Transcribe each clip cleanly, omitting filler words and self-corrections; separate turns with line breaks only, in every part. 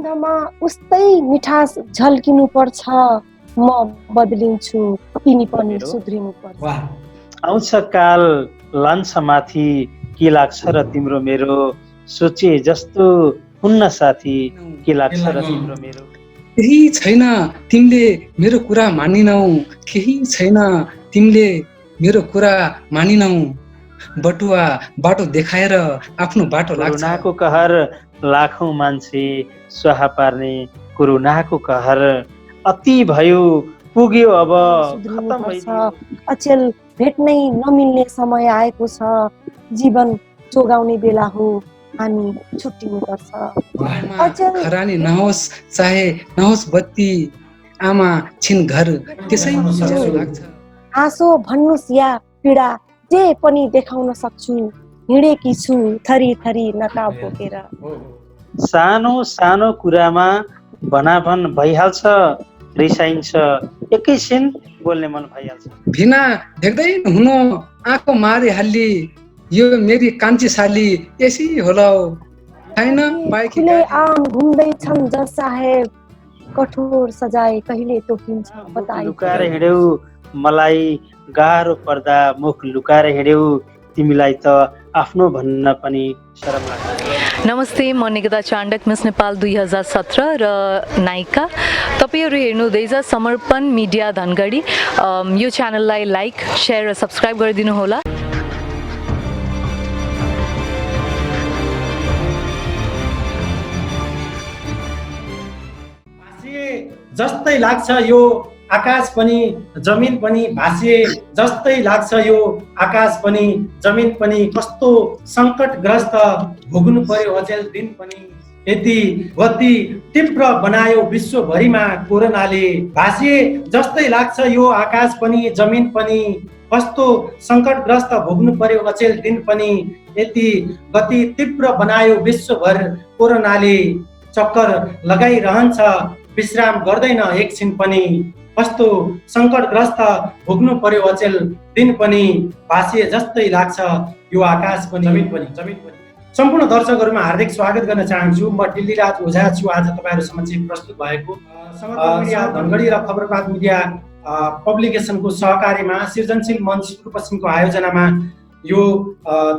गन्धमा उस्तै मिठास झल्किनु पर्छ, म बदलिन्छु तिमी पनि सुध्रिनु पर्छ।
आउँछ काल लान्छ माथि, के लाग्छ र तिम्रो मेरो, सोचे जस्तो हुन्न साथी, के लाग्छ र तिम्रो मेरो।
केही छैन तिमीले मेरो कुरा मानिनौ, केही छैन तिमीले मेरो कुरा मानिनौ, बटुवा बाटो देखाएर आफ्नो बाटो लाग्छ।
कोरोनाको कहर लाखौं मान्छे स्वाहा पार्ने, कोरोनाको कहर अति भयो, पुग्यो अब खत्तम भइदियो।
अचेल भेट्नै नमिल्ने समय आएको छ, जीवन जोगाउने बेला हो, हामी छुट्टिनु पर्छ।
खरानी नहोस् चाहे नहोस् बत्ती, आमा छिन घर त्यसै लाग्छ।
हाँसो भन्नुस् या पीडा जे पनि देखाउन सक्छु, हिँडेकी छु थरी थरी नकाब बोकेर।
सानो सानो कुरामा भनाभन भइहाल्छ, रिसाइन्छ एकैछिन बोल्ने मन भइहाल्छ।
भिना देख्दै हुनु आँखो मारे हाल्ली, यो मेरी कान्छी साली यसै होला छैन पाएकी।
आम घुम्दैछन् जज साहेब, कठोर सजाय कहिले तोकिन्छ बताई।
लुकाएर हिँड्यौ मलाई गाह्रो पर्दा, मुख लुकाएर हिँड्यौ तिमीलाई त आफ्नो भन्न पनि शरम लाग्छ।
नमस्ते, म निकिता चाण्डक, मिस नेपाल 2017 र नायिका। तपाईहरु हेर्नुहुँदैछ समर्पण मिडिया धनगढी। यो च्यानललाई लाइक, शेयर र सब्स्क्राइब गरिदिनु होला।
जस्तै लाग्छ यो आकाश पनि जमिन पनि, भाषे जस्तै लाग्छ यो आकाश पनि जमिन पनि, कस्तो सङ्कटग्रस्त भोग्नु पर्यो अचेल दिन पनि। यति गति तीव्र बनायो विश्वभरिमा कोरोनाले, भाषे जस्तै लाग्छ यो आकाश पनि जमिन पनि, कस्तो सङ्कटग्रस्त भोग्नु पर्यो अचेल दिन पनि। यति गति तीव्र बनायो विश्वभर कोरोनाले, चक्कर लगाइरहन्छ विश्राम गर्दैन एकछिन पनि, कस्तो सङ्कटग्रस्त भोग्नु पर्यो अचेल दिन पनि, भाषे जस्तै लाग्छ यो आकाश पनि जमिन पनि। सम्पूर्ण दर्शकहरूमा हार्दिक स्वागत गर्न चाहन्छु। म दिल्लीराज ओझा छु, आज तपाईँहरू समक्ष प्रस्तुत भएको मिडिया धनगढी र खबरबाद मिडिया पब्लिकेसनको सहकार्यमा सृजनशील मञ्च सुदूरपश्चिमको आयोजनामा यो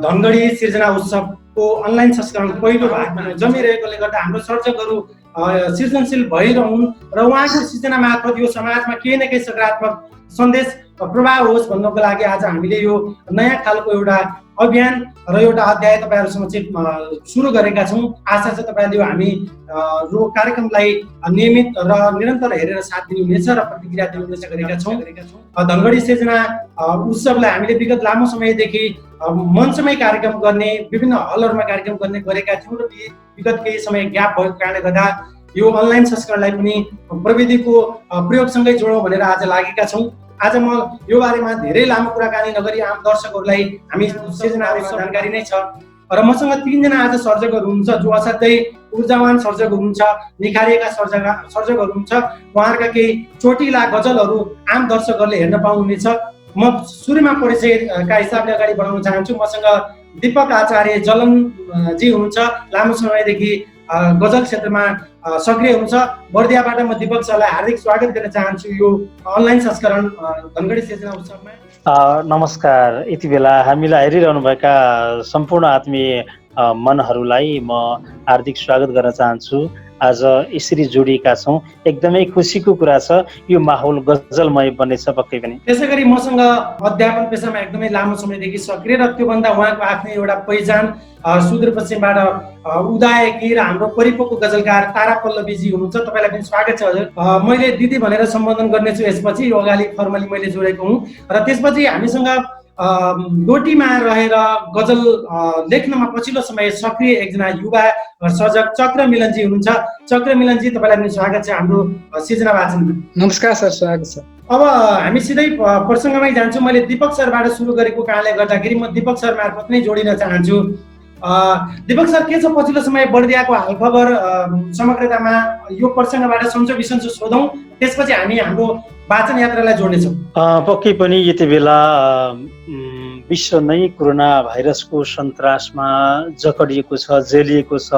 धनगढी सृजना उत्सवको अनलाइन संस्करण पहिलो भागमा जमिरहेकोले गर्दा हाम्रो सर्जकहरू सृजनशील भइरहन् र उहाँको सृजना मार्फत यो समाजमा केही न केही सकारात्मक सन्देश प्रभाव होस् भन्नको लागि आज हामीले यो नयाँ खालको एउटा अभियान र एउटा अध्याय तपाईँहरू समक्ष सुरु गरेका छौँ। आशा छ तपाईँले हामी यो कार्यक्रमलाई नियमित र निरन्तर हेरेर साथ दिनुहुनेछ र प्रतिक्रिया दिनुहुनेछ गरेका छौँ। धनगढी सृजना उत्सवलाई हामीले विगत लामो समयदेखि मञ्चमै कार्यक्रम गर्ने, विभिन्न हलहरूमा कार्यक्रम गर्ने गरेका थियौँ र विगत केही समय ग्याप भएको कारणले गर्दा यो अनलाइन संस्करणलाई पनि प्रविधिको प्रयोगसँगै जोडौँ भनेर आज लागेका छौँ। आज म यो बारेमा धेरै लामो कुराकानी नगरी आम दर्शकहरूलाई हामी सृजनाको जानकारी नै छ र मसँग 3 जना आज सर्जकहरू हुनुहुन्छ जो असाध्यै ऊर्जावान सर्जक हुनुहुन्छ, निखारिएका सर्जकहरू हुनुहुन्छ। उहाँहरूका केही चोटिला गजलहरू आम दर्शकहरूले हेर्न पाउनुहुनेछ। म सुरुमा परिचयका हिसाबले अगाडि बढाउन चाहन्छु। मसँग दीपक आचार्य जलनजी हुनुहुन्छ, लामो समयदेखि गजल क्षेत्रमा सक्रिय हुनुहुन्छ। बर्दियाबाट म दीपक सरलाई हार्दिक स्वागत गर्न चाहन्छु यो अनलाइन संस्करण धनगढी सृजना उत्सवमा।
नमस्कार। यति बेला हामीलाई हेरिरहनुभएका सम्पूर्ण आत्मीय मनहरूलाई म हार्दिक स्वागत गर्न चाहन्छु। आज यसरी जोडिएका छौँ, एकदमै खुसीको कुरा छ। यो माहौल गजलमय बन्नेछ पक्कै पनि।
त्यसै गरी मसँग अध्यापन पेसामा एकदमै लामो समयदेखि सक्रिय र त्योभन्दा उहाँको आफ्नै एउटा पहिचान सुदूरपश्चिमबाट उदाएकी र हाम्रो परिपक्व गजलकार तारा पल्लवीजी हुनुहुन्छ। तपाईँलाई पनि स्वागत छ हजुर। मैले दिदी भनेर सम्बोधन गर्नेछु यसपछि, यो अगाडि फर्मली मैले जोडेको हुँ। र त्यसपछि हामीसँग डोटीमा रहेर गजल लेख्नमा पछिल्लो समय सक्रिय एकजना युवा सर्जक चक्र मिलनजी हुनुहुन्छ। चक्र मिलनजी, तपाईँलाई पनि स्वागत छ हाम्रो सृजना वाचनमा।
नमस्कार सर, स्वागत छ।
अब हामी सिधै प्रसङ्गमै जान्छौँ। मैले दीपक सरबाट सुरु गरेको कारणले गर्दाखेरि म दीपक सर मार्फत नै जोडिन चाहन्छु। दीपक सर, के छ पछिल्लो समय बर्दियाको हालखबर समग्रतामा यो प्रसङ्गबाट सन्चो बिसन्चो सोधौँ, त्यसपछि हामी हाम्रो वाचन यात्रालाई जोड्नेछौँ।
पक्कै पनि यति बेला विश्व नै कोरोना भाइरसको सन्तासमा जकडिएको छ, जेलिएको छ।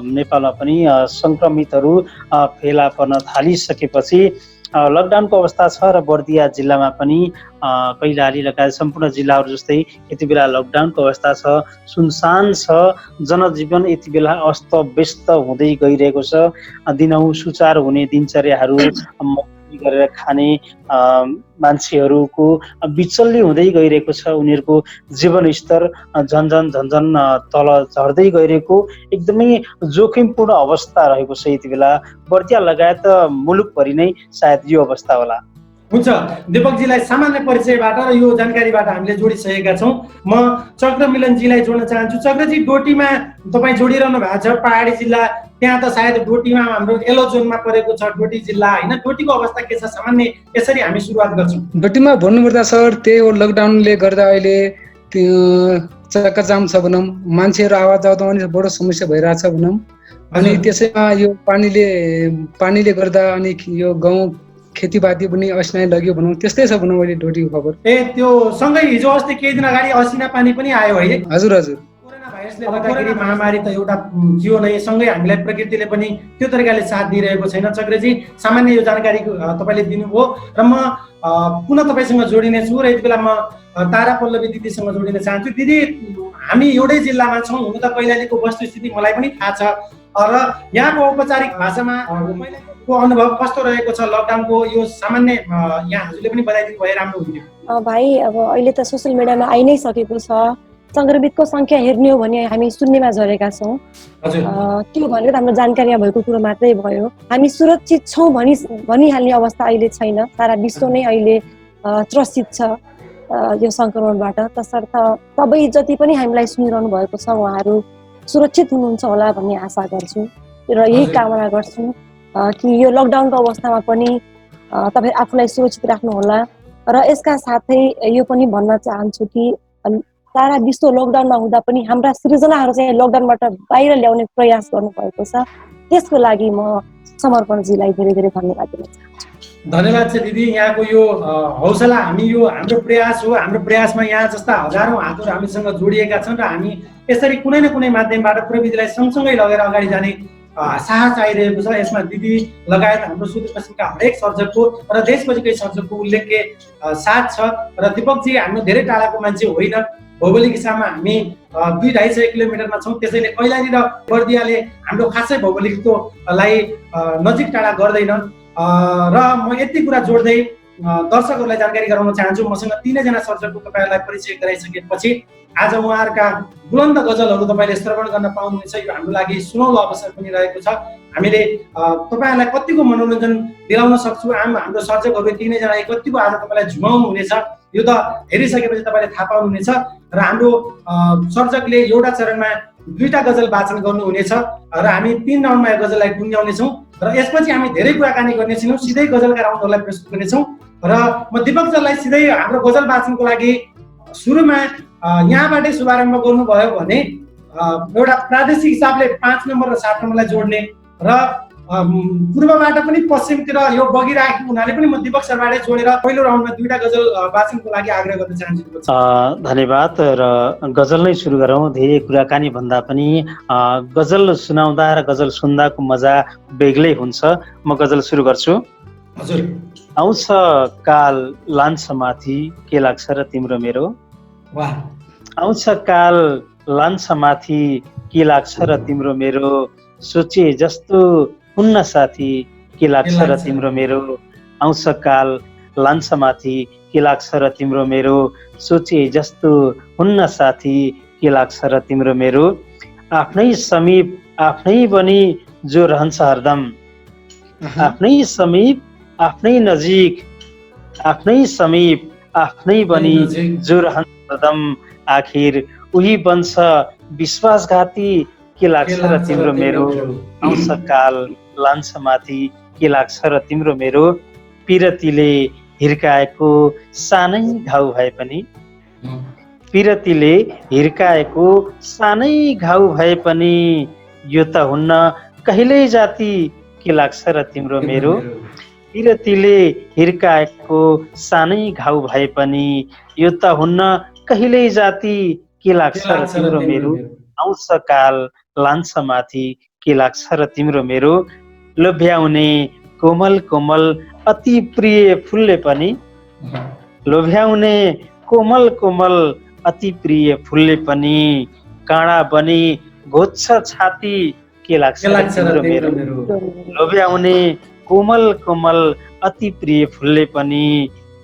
नेपालमा पनि सङ्क्रमितहरू फेला पर्न थालिसकेपछि लकडाउनको अवस्था छ र बर्दिया जिल्लामा पनि कैलाली लगायत सम्पूर्ण जिल्लाहरू जस्तै यति बेला लकडाउनको अवस्था छ, सुनसान छ। जनजीवन यति बेला अस्तव्यस्त हुँदै गइरहेको छ। दिनहुँ सुचारू हुने दिनचर्याहरू गरेर खाने मान्छेहरूको बिचल्ली हुँदै गइरहेको छ। उनीहरूको जीवनस्तर झन्झन तल झर्दै गइरहेको एकदमै जोखिमपूर्ण अवस्था रहेको छ। यति बेला बर्दिया लगायत मुलुकभरि नै सायद यो अवस्था होला।
हुन्छ, दीपकजीलाई सामान्य परिचयबाट र यो जानकारीबाट हामीले जोडिसकेका छौँ। म चक्रमिलनजीलाई जोड्न चाहन्छु। चक्रजी, डोटीमा तपाईँ जोडिरहनु भएको छ, पहाडी जिल्ला, त्यहाँ त सायद डोटीमा हाम्रो येलो जोनमा परेको छ डोटी जिल्ला होइन? डोटीको अवस्था के छ सामान्य, यसरी हामी सुरुवात गर्छौँ।
डोटीमा भन्नुपर्दा सर त्यही हो, लकडाउनले गर्दा अहिले चक्काजाम छ भनौँ, मान्छेहरू आवाज जाँदा पनि बडो समस्या भइरहेछ भनौँ। अनि त्यसैमा यो पानीले गर्दा अनि यो गाउँ खेतीपाती पनि असिनाइ लग्यो भनौँ, त्यस्तै छ भनौँ अहिले डोटीको खबर।
त्यो सँगै हिजो अस्ति केही दिन अगाडि असिना पानी पनि आयो है?
हजुर हजुर।
कोरोना भाइरसले गर्दाखेरि महामारी त एउटा थियो नै, सँगै हामीलाई प्रकृतिले पनि त्यो तरिकाले साथ दिइरहेको छैन। चक्रजी, सामान्य यो जानकारी तपाईँले दिनुभयो र म पुनः तपाईँसँग जोडिने छु र यति बेला म तारा पल्लवी दिदीसँग जोडिन चाहन्छु। दिदी, हामी एउटै जिल्लामा छौँ, हुन त कैलालीको वस्तुस्थिति मलाई पनि थाहा छ र यहाँको औपचारिक भाषामा को अनुभव कस्तो रहेको छ लकडाउनको? यो सामान्य यहाँ हजुरले पनि बताइदिनु भए राम्रो हुन्थ्यो।
भाइ, अब अहिले त सोसियल मिडियामा आइ नै सकेको छ। सङ्क्रमितको सङ्ख्या हेर्ने हो भने हामी शून्यमा झरेका छौँ। त्यो भनेर हाम्रो जानकारीमा भएको कुरो मात्रै भयो। हामी सुरक्षित छौँ भनिहाल्ने अवस्था अहिले छैन। सारा विश्व नै अहिले त्रसित छ यो सङ्क्रमणबाट। तसर्थ तपाईँ जति पनि हामीलाई सुनिरहनु भएको छ उहाँहरू सुरक्षित हुनुहुन्छ होला भन्ने आशा गर्छु र यही कामना गर्छु कि यो लकडाउनको अवस्थामा पनि तपाईँ आफूलाई सुरक्षित राख्नुहोला। र यसका साथै यो पनि भन्न चाहन्छु कि सारा विश्व लकडाउनमा हुँदा पनि हाम्रा सृजनाहरू चाहिँ लकडाउनबाट बाहिर ल्याउने प्रयास गर्नुभएको छ। त्यसको लागि म समर्पणजीलाई धेरै धेरै धन्यवाद दिन चाहन्छु।
धन्यवाद छ दिदी, यहाँको यो हौसला, हाम्रो प्रयास हो। हाम्रो प्रयासमा यहाँ जस्ता हजारौँ हातहरू हामीसँग जोडिएका छन् र हामी यसरी कुनै न कुनै माध्यमबाट प्रविधिलाई सँगसँगै लगेर अगाडि जाने साहस आइरहेको छ। यसमा दिदी लगायत हाम्रो सुदूरपश्चिमका हरेक सर्जकको र देशभरिकै सर्जकको उल्लेख्य साथ छ। र दीपकजी, हाम्रो धेरै टाढाको मान्छे होइन, भौगोलिक हिसाबमा हामी 200-250 किलोमिटरमा छौँ। त्यसैले कैलाली र बर्दियाले हाम्रो खासै भौगोलिकलाई नजिक टाढा गर्दैन। र म यति कुरा जोड्दै दर्शकहरूलाई जानकारी गराउन चाहन्छु। मसँग तीनैजना सर्जकको तपाईँहरूलाई परिचय गराइसकेपछि आज उहाँहरूका बुलन्द गजलहरू तपाईँले श्रवण गर्न पाउनुहुनेछ। यो हाम्रो लागि सुनौलो अवसर पनि रहेको छ। हामीले तपाईँहरूलाई कतिको मनोरञ्जन दिलाउन सक्छौँ, हाम्रो सर्जकहरू तीनैजना कतिको आज तपाईँलाई झुमाउनु हुनेछ यो त हेरिसकेपछि तपाईँले थाहा पाउनुहुनेछ। र हाम्रो सर्जकले एउटा चरणमा 2टा गजल वाचन गर्नुहुनेछ र हामी 3 राउन्डमा यो गजललाई गुन्जाउनेछौँ र यसपछि हामी धेरै कुराकानी गर्नेछौँ, सिधै गजलका राउन्डहरूलाई प्रस्तुत गर्नेछौँ। र म दीपक सरलाई सिधै हाम्रो गजल वाचनको लागि सुरुमा यहाँबाटै शुभारम्भ गर्नुभयो भने एउटा प्रादेशिक हिसाबले 5 नम्बर र 7 नम्बरलाई जोड्ने र पूर्वबाट पनि पश्चिमतिर यो बगिरहेको हुनाले पनि म दीपक सरबाटै जोडेर पहिलो राउन्डमा 2टा गजल वाचनको लागि आग्रह गर्न चाहन्छु।
धन्यवाद। र गजल नै सुरु गरौँ। धेरै कुराकानी भन्दा पनि गजल सुनाउँदा र गजल सुन्दाको मजा बेग्लै हुन्छ। म गजल सुरु गर्छु।
हजुर।
आउँछ काल लान्छ माथि, के लाग्छ र तिम्रो मेरो?
वाह।
आउँछ काल लान्छ माथि, के लाग्छ र तिम्रो मेरो? सोचे जस्तो हुन्न साथी, के लाग्छ र तिम्रो मेरो? आउँछ काल लान्छ माथि, के लाग्छ र तिम्रो मेरो? सोचे जस्तो हुन्न साथी, के लाग्छ र तिम्रो मेरो? आफ्नै समीप आफ्नै बनी जो रहन्छ हरदम, आफ्नै समीप आफ्नै नजिक, आफ्नै समीप आफ्नै बनी जो रहन्छ हरदम, आखिर उही बन्छ विश्वासघाती, के लाग्छ र तिम्रो मेरो? आउँछ काल लान्छ माथि, के लाग्छ र तिम्रो मेरो? पिरतीले हिर्काएको सानै घाउ भए पनि, पिरतीले हिर्काएको सानै घाउ भए पनि, यो त हुन्न कहिल्यै जाति, के लाग्छ र तिम्रो मेरो? किरतीले हिर्काएको सानै घाउ भए पनि यो त हुन्न कहिल्यै जाति, के लाग्छ र तिम्रो मेरो, आउँछ काल लान्छ माथि, के लाग्छ र तिम्रो मेरो, लोभ्याउने कोमल कोमल अति प्रिय फुलले पनि, लोभ्याउने कोमल कोमल अति प्रिय फुलले पनि काँडा बनी घोज्छ छाती, के लाग्छ र तिम्रो मेरो, लोभ्याउने कोमल कोमल अति प्रिय फुलले पनि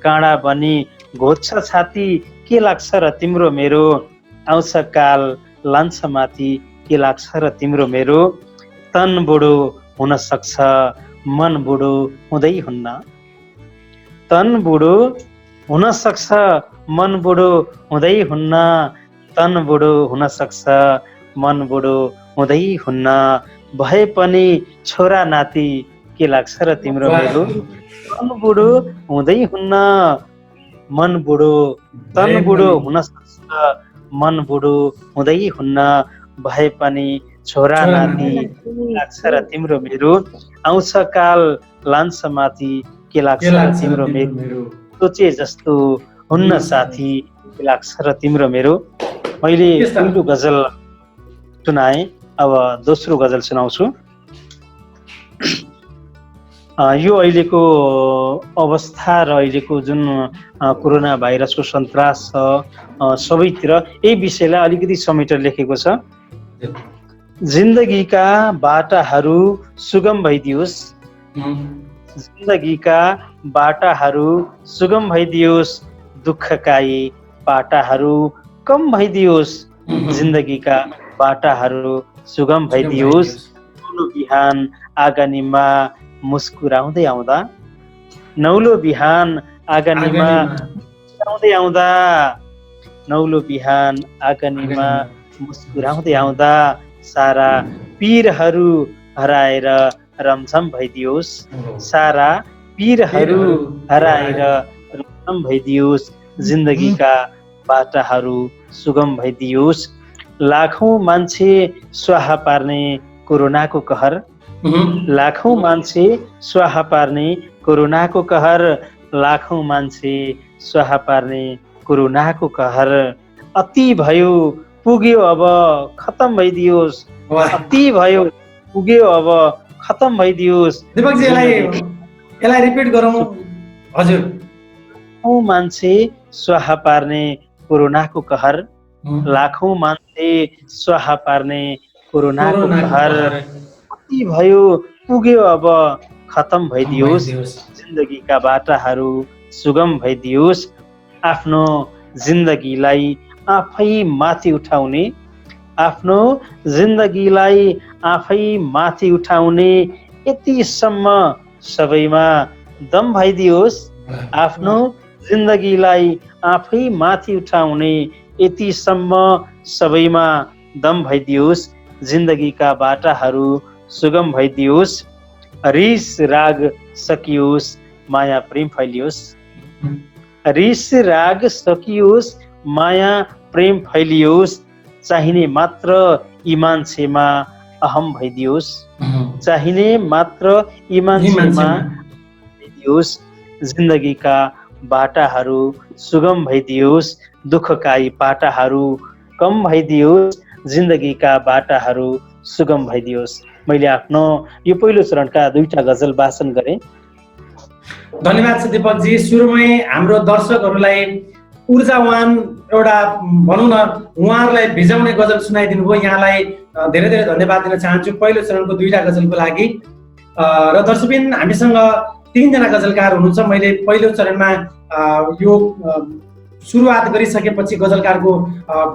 काँडा बनी घोज्छ छाती, के लाग्छ र तिम्रो मेरो, आउँछ काल लान्छ माथि, के लाग्छ र तिम्रो मेरो, तन बुढो हुन सक्छ मन बुढो हुँदै हुन्न, तन बुढो हुन सक्छ मन बुढो हुँदै हुन्न, तन बुढो हुन सक्छ मन बुढो हुँदै हुन्न, भए पनि छोरा नाति, के लाग्छ र तिम्रो मेरो, तन बुढो हुँदै हुन्न, मन बुढो तन बुढो हुन सक्छ मन बुढो हुँदै हुन्न, भए पनि छोरा नाति, के लाग्छ र तिम्रो मेरो, आउँछ काल लान्छ माथि, के लाग्छ र तिम्रो मेरो, सोचे जस्तो हुन्न साथी, के लाग्छ र तिम्रो मेरो। मैले पहिलो गजल सुनाएँ, अब दोस्रो गजल सुनाउँछु। यो अहिलेको अवस्था र अहिलेको जुन कोरोना भाइरसको सन्तास छ सबैतिर यही विषयलाई अलिकति समेटेर लेखेको छ। जिन्दगीका बाटाहरू सुगम भइदियोस्, जिन्दगीका बाटाहरू सुगम भइदियोस्, दुःखका यी पाटाहरू कम भइदियोस्, जिन्दगीका बाटाहरू सुगम भइदियोस्, नौलो बिहान आँगनीमा मुस्कुराउँदै आउँदा, नौलो बिहान आँगनीमा मुस्कुराउँदै आउँदा, नौलो बिहान आँगनीमा मुस्कुराउँदै आउँदा, सारा पीरहरू हराएर रमझम भइदियोस्, सारा पीरहरू हराएर रमझम भइदियोस्, जिन्दगीका बाटाहरू सुगम भइदियोस्, लाखौं मान्छे स्वाहा पार्ने कोरोनाको कहर, लाखौं मान्छे स्वाहा पार्ने कोरोनाको कहर, लाखौं मान्छे स्वाहा पार्ने कोरोनाको कहर, अति भयो पुग्यो अब खतम भइदियोस्, अति भयो पुग्यो अब खतम भइदियोस्।
दिपकजी यसलाई रिपिट गरौँ हजुर।
लाखौं मान्छे स्वाहा पार्ने कोरोनाको कहर, लाखौं मान्छे स्वाहा पार्ने कोरोनाको कहर, अति भयो पुग्यो अब खतम भइदियोस्, जिन्दगीका बाटाहरू सुगम भइदियोस्, आफ्नो जिन्दगीलाई आफै माथि उठाउने, आफ्नो जिन्दगीलाई आफै माथि उठाउने, यतिसम्म सबैमा दम भइदियोस्, आफ्नो जिन्दगीलाई आफै माथि उठाउने, यतिसम्म सबैमा दम भइदियोस्, जिन्दगीका बाटाहरू सुगम भइदियोस्, रिस राग सकियोस् माया प्रेम फैलियोस्, रिस राग सकियोस् माया प्रेम फैलियोस्, चाहिने मात्र यी मान्छेमा अहम भइदियोस्, चाहिने मात्र यी मान्छेमा भइदियोस्, जिन्दगीका बाटाहरू सुगम भइदियोस्, दुःखका यी पाटाहरू कम भइदियोस्, जिन्दगीका बाटाहरू सुगम भइदियोस्। मैले आफ्नो यो पहिलो चरणका 2टा गजल वाचन गरेँ।
धन्यवाद छ दिपकजी। सुरुमै हाम्रो दर्शकहरूलाई ऊर्जावान एउटा भनौँ न उहाँहरूलाई भिजाउने गजल सुनाइदिनु भयो, यहाँलाई धेरै धेरै धन्यवाद दिन चाहन्छु पहिलो चरणको 2टा गजलको लागि। र दर्शकबिन हामीसँग 3 जना गजलकार हुनुहुन्छ। मैले पहिलो चरणमा यो सुरुवात गरिसकेपछि गजलकारको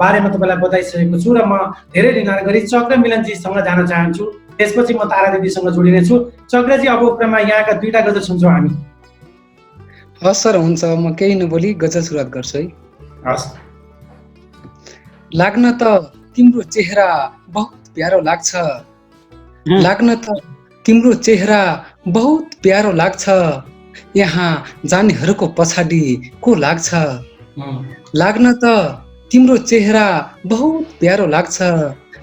बारेमा तपाईँलाई बताइसकेको छु र म धेरै ढिलाइ गरी चक्र मिलनजीसँग जान चाहन्छु, त्यसपछि म तारा दिदीसँग जोडिनेछु। चक्रजी अब क्रममा यहाँका 2टा गजल सुन्छौँ हामी।
हस् सर, हुन्छ। म केही नबोली गजल सुरुवात गर्छु है।
हस्।
लाग्न त तिम्रो चेहरा बहुत प्यारो लाग्छ, लाग्न त तिम्रो चेहरा बहुत प्यारो लाग्छ, यहाँ जानेहरूको पछाडि को लाग्छ, लाग्न त तिम्रो चेहरा बहुत प्यारो लाग्छ,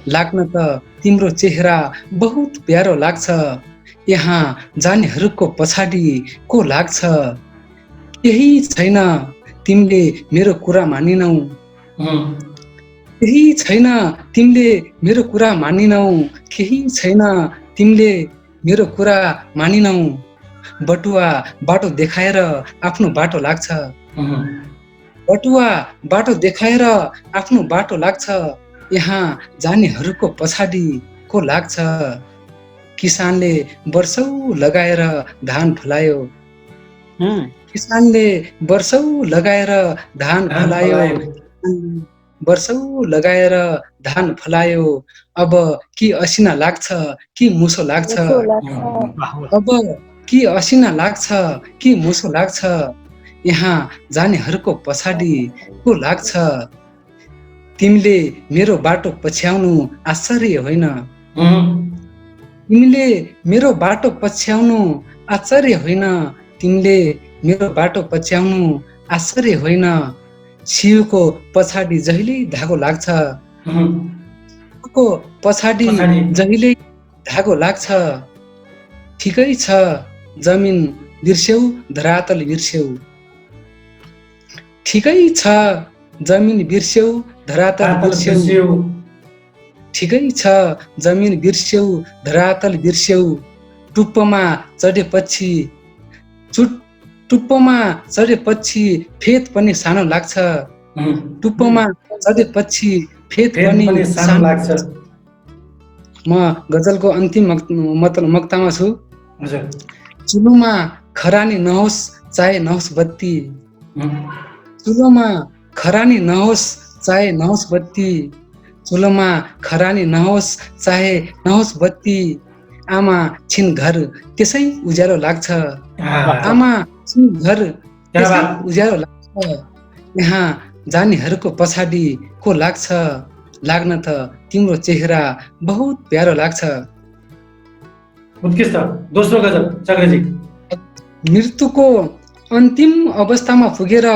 लाग्न त तिम्रो चेहरा बहुत प्यारो लाग्छ, यहाँ जानेहरूको पछाडि को लाग्छ, केही छैन तिमीले मेरो कुरा मानिनौ, केही छैन तिमीले मेरो कुरा मानिनौ, केही छैन तिमीले मेरो कुरा मानिनौ। बटुवा बाटो देखाएर आफ्नो बाटो लाग्छ, बटुवा बाटो देखाएर आफ्नो बाटो लाग्छ, यहाँ जानेहरूको पछाडि को लाग्छ। किसानले वर्षौं लगाएर धान फलायो, किसानले वर्षौं लगाएर धान फलायो, वर्षौं लगाएर धान फलायो। अब कि असिना लाग्छ कि मुसो लाग्छ, अब कि असिना लाग्छ कि मुसो लाग्छ, यहाँ जानेहरूको पछाडि को लाग्छ। तिमीले मेरो बाटो पछ्याउनु आश्चर्य होइन, तिमीले मेरो बाटो पछ्याउनु आश्चर्य होइन, तिमीले मेरो बाटो पछ्याउनु आश्चर्य होइन। सियोको पछाडि जहिले धागो लाग्छ, को पछाडि जहिले धागो लाग्छ। ठिकै छ जमिन बिर्स्यौ धरातल बिर्स्यौ, ठिकै छ जमिन बिर्स्यौ धरातल बिर्स्यौ, ठिकै छ जमिन बिर्स्यौ धरातल बिर्स्यौ। टुप्पोमा चढेपछि टुप्पोमा चढेपछि फेद पनि सानो लाग्छ, टुप्पोमा चढेपछि फेद पनि सानो लाग्छ। म गजलको अन्तिम मक्तामा छु। चुलोमा खरानी नहोस् चाहे नहोस् बत्ती, चुलोमा खरानी नहोस् चाहे नहोस् बत्ती, चुलोमा खरानी नहोस् चाहे नहोस् बत्ती। आमा छिन घर त्यसै उज्यालो लाग्छ, आमा छिन घर त्यसै उज्यालो लाग्छ, यहाँ जानेहरूको पछाडि को लाग्छ। लाग्न त तिम्रो चेहरा बहुत प्यारो लाग्छ।
उत्कृष्ट। दोस्रो गजल चक्रजी।
मृत्युको अन्तिम अवस्थामा पुगेर,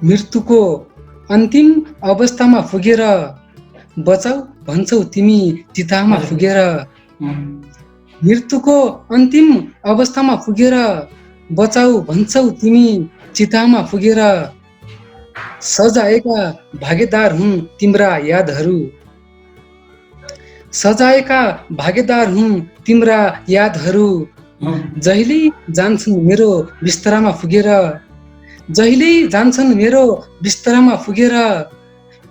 मृत्युको अन्तिम अवस्थामा पुगेर बचाऊ भन्छौ तिमी चितामा पुगेर, मृत्युको अन्तिम अवस्थामा पुगेर बचाऊ भन्छौ तिमी चितामा पुगेर। सजाएका भागीदार हुन् तिम्रा यादहरू, सजाएका भागीदार हुन् तिम्रा यादहरू। जहिले जान्छन् मेरो बिस्तरामा पुगेर, जहिले जान्छन् मेरो बिस्तरामा पुगेर।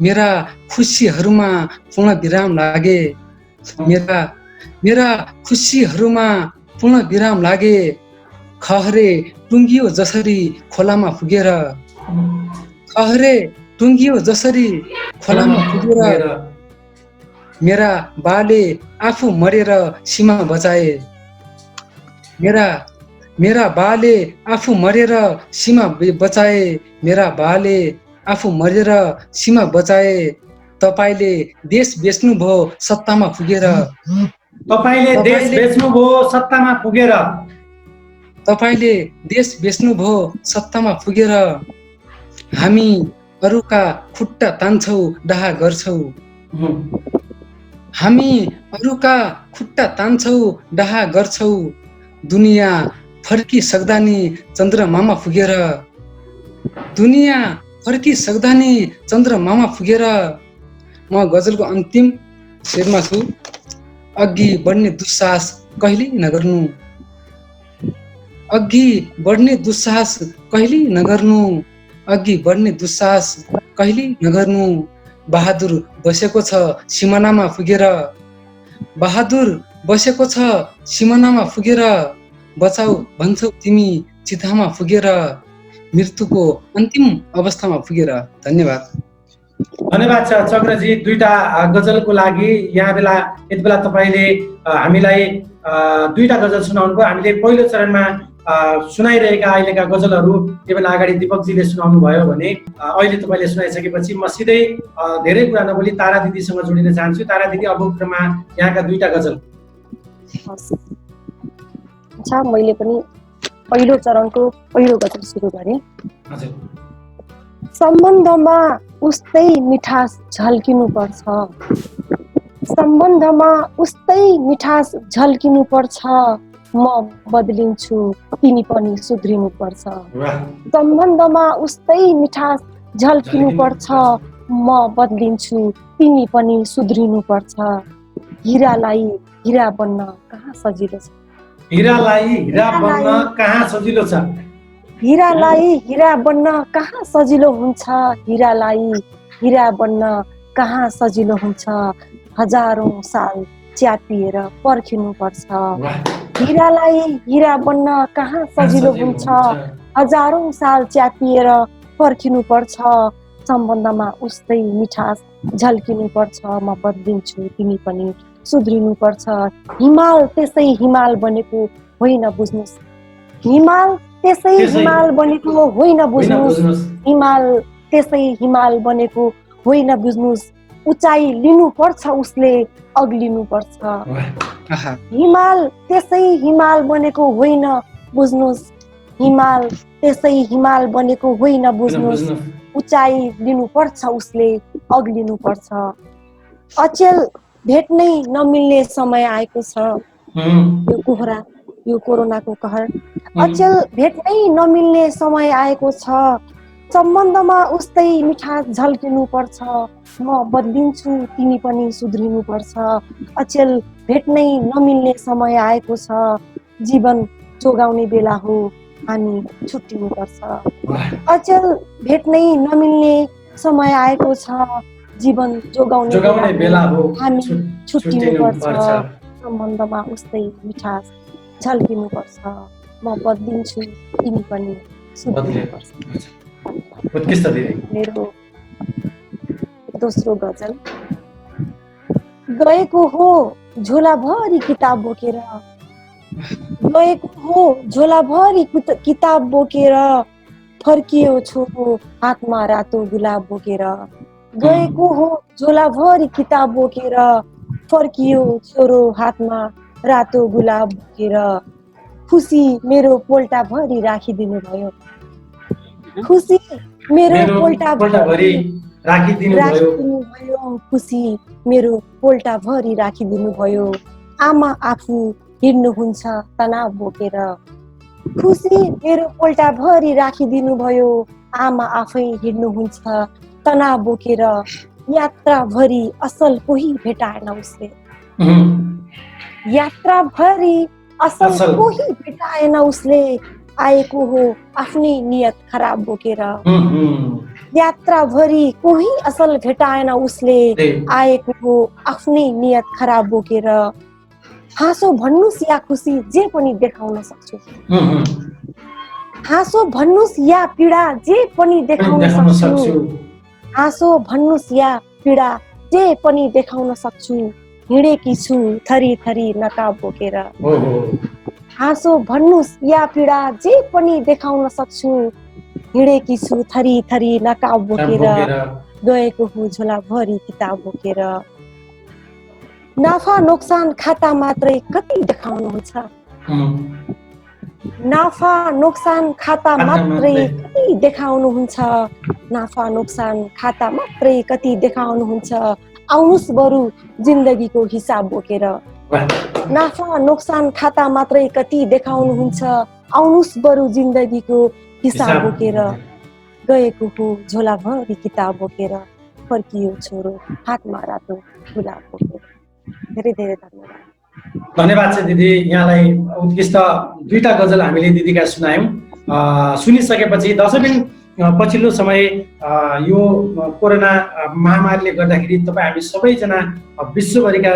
मेरा खुसीहरूमा पूर्ण विराम लागे, मेरा खुसीहरूमा पूर्ण विराम लागे। खहरे टुङ्गियो जसरी खोलामा पुगेर, खहरे टुङ्गियो जसरी खोलामा पुगेर। मेरा बाले आफू मरेर सीमा बचाए, मेरा बाले आफू मरेर सीमा बचाए, मेरा बाले आफू मरेर सीमा बचाए। तपाईले देश बेच्नुभयो सत्तामा पुगेर,
तपाईले देश बेच्नुभयो सत्तामा पुगेर,
तपाईले देश बेच्नुभयो सत्तामा पुगेर। हामी अरूका खुट्टा तान्छौ डाहा गर्छौ, हामी अरूका खुट्टा तान्छौ डाहा गर्छौ। दुनियाँ फर्किसक्दा नि चन्द्रमामा पुगेर, दुनियाँ फर्किसक्दा नि चन्द्रमामा पुगेर। म गजलको अन्तिम शेरमा छु। अघि बढ्ने दुस्साहस कहिल्यै नगर्नु, अघि बढ्ने दुस्साहस कहिल्यै नगर्नु, अघि बढ्ने दुस्साहस कहिल्यै नगर्नु। बहादुर बसेको छ सिमानामा पुगेर, बहादुर बसेको छ सिमानामा पुगेर। बचाऊ भन्छौ तिमी चितामा पुगेर, मृत्युको अन्तिम अवस्थामा पुगेर। धन्यवाद।
धन्यवाद छ चक्रजी दुईटा गजलको लागि। यहाँ बेला यति बेला तपाईँले हामीलाई दुईटा गजल सुनाउनु भयो। हामीले पहिलो चरणमा सुनाइरहेका अहिलेका गजलहरू यो बेला अगाडि दिपकजीले सुनाउनु भयो भने अहिले तपाईँले सुनाइसकेपछि म सिधै धेरै कुरा नबोली तारा दिदीसँग जोडिन चाहन्छु। तारा दिदी अब क्रममा यहाँका दुईटा गजल।
अच्छा, मैले पनि पहिलो चरणको पहिलो गजल सुरु गरेँ।
हजुर।
सम्बन्धमा उस्तै मिठास झल्किनु पर्छ, सम्बन्धमा उस्तै मिठास झल्किनु पर्छ, म बदलिन्छु तिमी पनि सुध्रिनु पर्छ। सम्बन्धमा उस्तै मिठास झल्किनु पर्छ, म बदलिन्छु तिमी पनि सुध्रिनु पर्छ। हिरालाई हिरा बन्न कहाँ सजिलो छ,
हिरालाई हिरा बन्न कहाँ सजिलो छ,
हिरालाई हिरा बन्न कहाँ सजिलो हुन्छ, हिरालाई हिरा बन्न कहाँ सजिलो हुन्छ। हजारौं साल च्यापिएर पर्खिनु पर्छ, हिरालाई हिरा बन्न कहाँ सजिलो हुन्छ, हजारौं साल च्यापिएर पर्खिनु पर्छ। सम्बन्धमा उस्तै मिठास झल्किनु पर्छ, म बदलिन्छु तिमी पनि सुध्रिनु पर्छ। हिमाल त्यसै हिमाल बनेको होइन बुझ्नुस्, हिमाल त्यसै हिमाल बनेको होइन बुझ्नुस्, हिमाल त्यसै हिमाल बनेको होइन बुझ्नुस्। उचाइ लिनु पर्छ उसले अग्लिनु पर्छ, हिमाल त्यसै हिमाल बनेको होइन बुझ्नुस्, हिमाल त्यसै हिमाल बनेको होइन बुझ्नुस्। उचाइ लिनु पर्छ उसले अग्लिनु पर्छ। अचेल भेट्नै नमिल्ने समय आएको छ, यो कोहरा यो कोरोनाको कहर। अचेल भेट्नै नमिल्ने समय आएको छ, सम्बन्धमा उस्तै मिठास झल्किनु पर्छ, म बदलिन्छु तिमी पनि सुध्रिनु पर्छ। अचेल भेट्नै नमिल्ने समय आएको छ, जीवन जोगाउने बेला हो हामी छुट्टिनु पर्छ। अचेल भेट्नै नमिल्ने समय आएको छ, जीवन जोगाउने बेला हो हामी छुट्टिनु पर्छ। सम्बन्धमा उस्तै मिठास झल्किनु पर्छ, म बदलिन्छु तिमी पनि सुध्रिनु पर्छ। मेरो दोस्रो गजल। गएको हो झोलाभरि किताब बोकेर, गएको हो झोलाभरि किताब बोकेर, फर्कियो छोरो हातमा रातो गुलाब बोकेर। गएको हो झोलाभरि किताब बोकेर, फर्कियो छोरो हातमा रातो गुलाब बोकेर। खुसी मेरो पोल्टाभरि राखिदिनु भयो, खुसी मेरो पोल्टाभरि राखिदिनु भयो, खुसी मेरो पोल्टाभरि राखिदिनु भयो। आमा आफू हिँड्नुहुन्छ तनाव बोकेर, खुसी मेरो पोल्टाभरि राखिदिनु भयो। आमा आफै हिँड्नुहुन्छ तनाव बोकेर। यात्राभरि असल कोही भेटाएन उसले, यात्राभरि असल कोही भेटाएन उसले। आएको हो आफ्नै नियत खराब बोकेर, यात्राभरि कोही असल भेटाएन उसले। आएको हो आफ्नै नियत खराब बोकेर। हाँसो भन्नुस् या खुसी जे पनि देखाउन सक्छु, हाँसो भन्नुस् या पीडा जे पनि देखाउन सक्छु, हाँसो भन्नुस् या पीडा जे पनि देखाउन सक्छु। हिँडेकी छु थरी थरी नकाब बोकेर, हाँसो भन्नुस् या पीडा जे पनि देखाउन सक्छु। हिँडेकी छु थरी थरी नकाब बोकेर, गएको हो झोलाभरि किताब बोकेर। नाफा नोक्सान खाता मात्रै कति देखाउनुहुन्छ, नाफा नोक्सान खाता मात्रै कति देखाउनुहुन्छ, नाफा नोक्सान खाता मात्रै कति देखाउनुहुन्छ। आउनुस् बरु जिन्दगीको हिसाब बोकेर, नाफा नोक्सान खाता मात्रै कति देखाउनुहुन्छ। आउनुस् बरु जिन्दगीको हिसाब बोकेर। गएको हो झोलाभरि किताब बोकेर, फर्कियो छोरो हातमा रातो गुलाब बोकेर। धेरै धेरै धन्यवाद।
धन्यवाद छ दिदी, यहाँलाई उत्कृष्ट दुईटा गजल हामीले दिदीका सुनायौँ। सुनिसकेपछि दशैं पछिल्लो समय यो कोरोना महामारीले गर्दाखेरि तपाईँ हामी सबैजना विश्वभरिका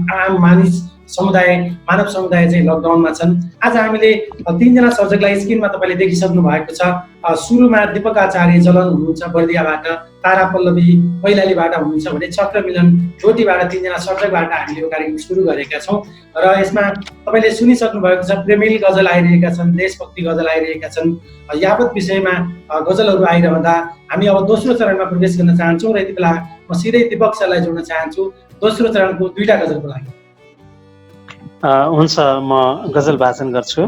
आम मानिस समुदाय मानव समुदाय चाहिँ लकडाउनमा छन्। आज हामीले तीनजना सर्जकलाई स्क्रिनमा तपाईँले देखिसक्नु भएको छ। सुरुमा दीपक आचार्य जलन हुनुहुन्छ बर्दियाबाट, तारा पल्लवी कैलालीबाट हुनुहुन्छ भने चक्र मिलन ज्योतिबाट तीनजना सर्जकबाट हामीले यो कार्यक्रम सुरु गरेका छौँ। र यसमा तपाईँले सुनिसक्नु भएको छ प्रेमिल गजल आइरहेका छन्, देशभक्ति गजल आइरहेका छन्। यावत विषयमा गजलहरू आइरहँदा हामी अब दोस्रो चरणमा प्रवेश गर्न चाहन्छौँ र यति बेला म सिधै दीपक सरलाई जोड्न चाहन्छु दोस्रो चरणको दुईटा गजलको लागि।
हुन्छ, म गजल वाचन गर्छु।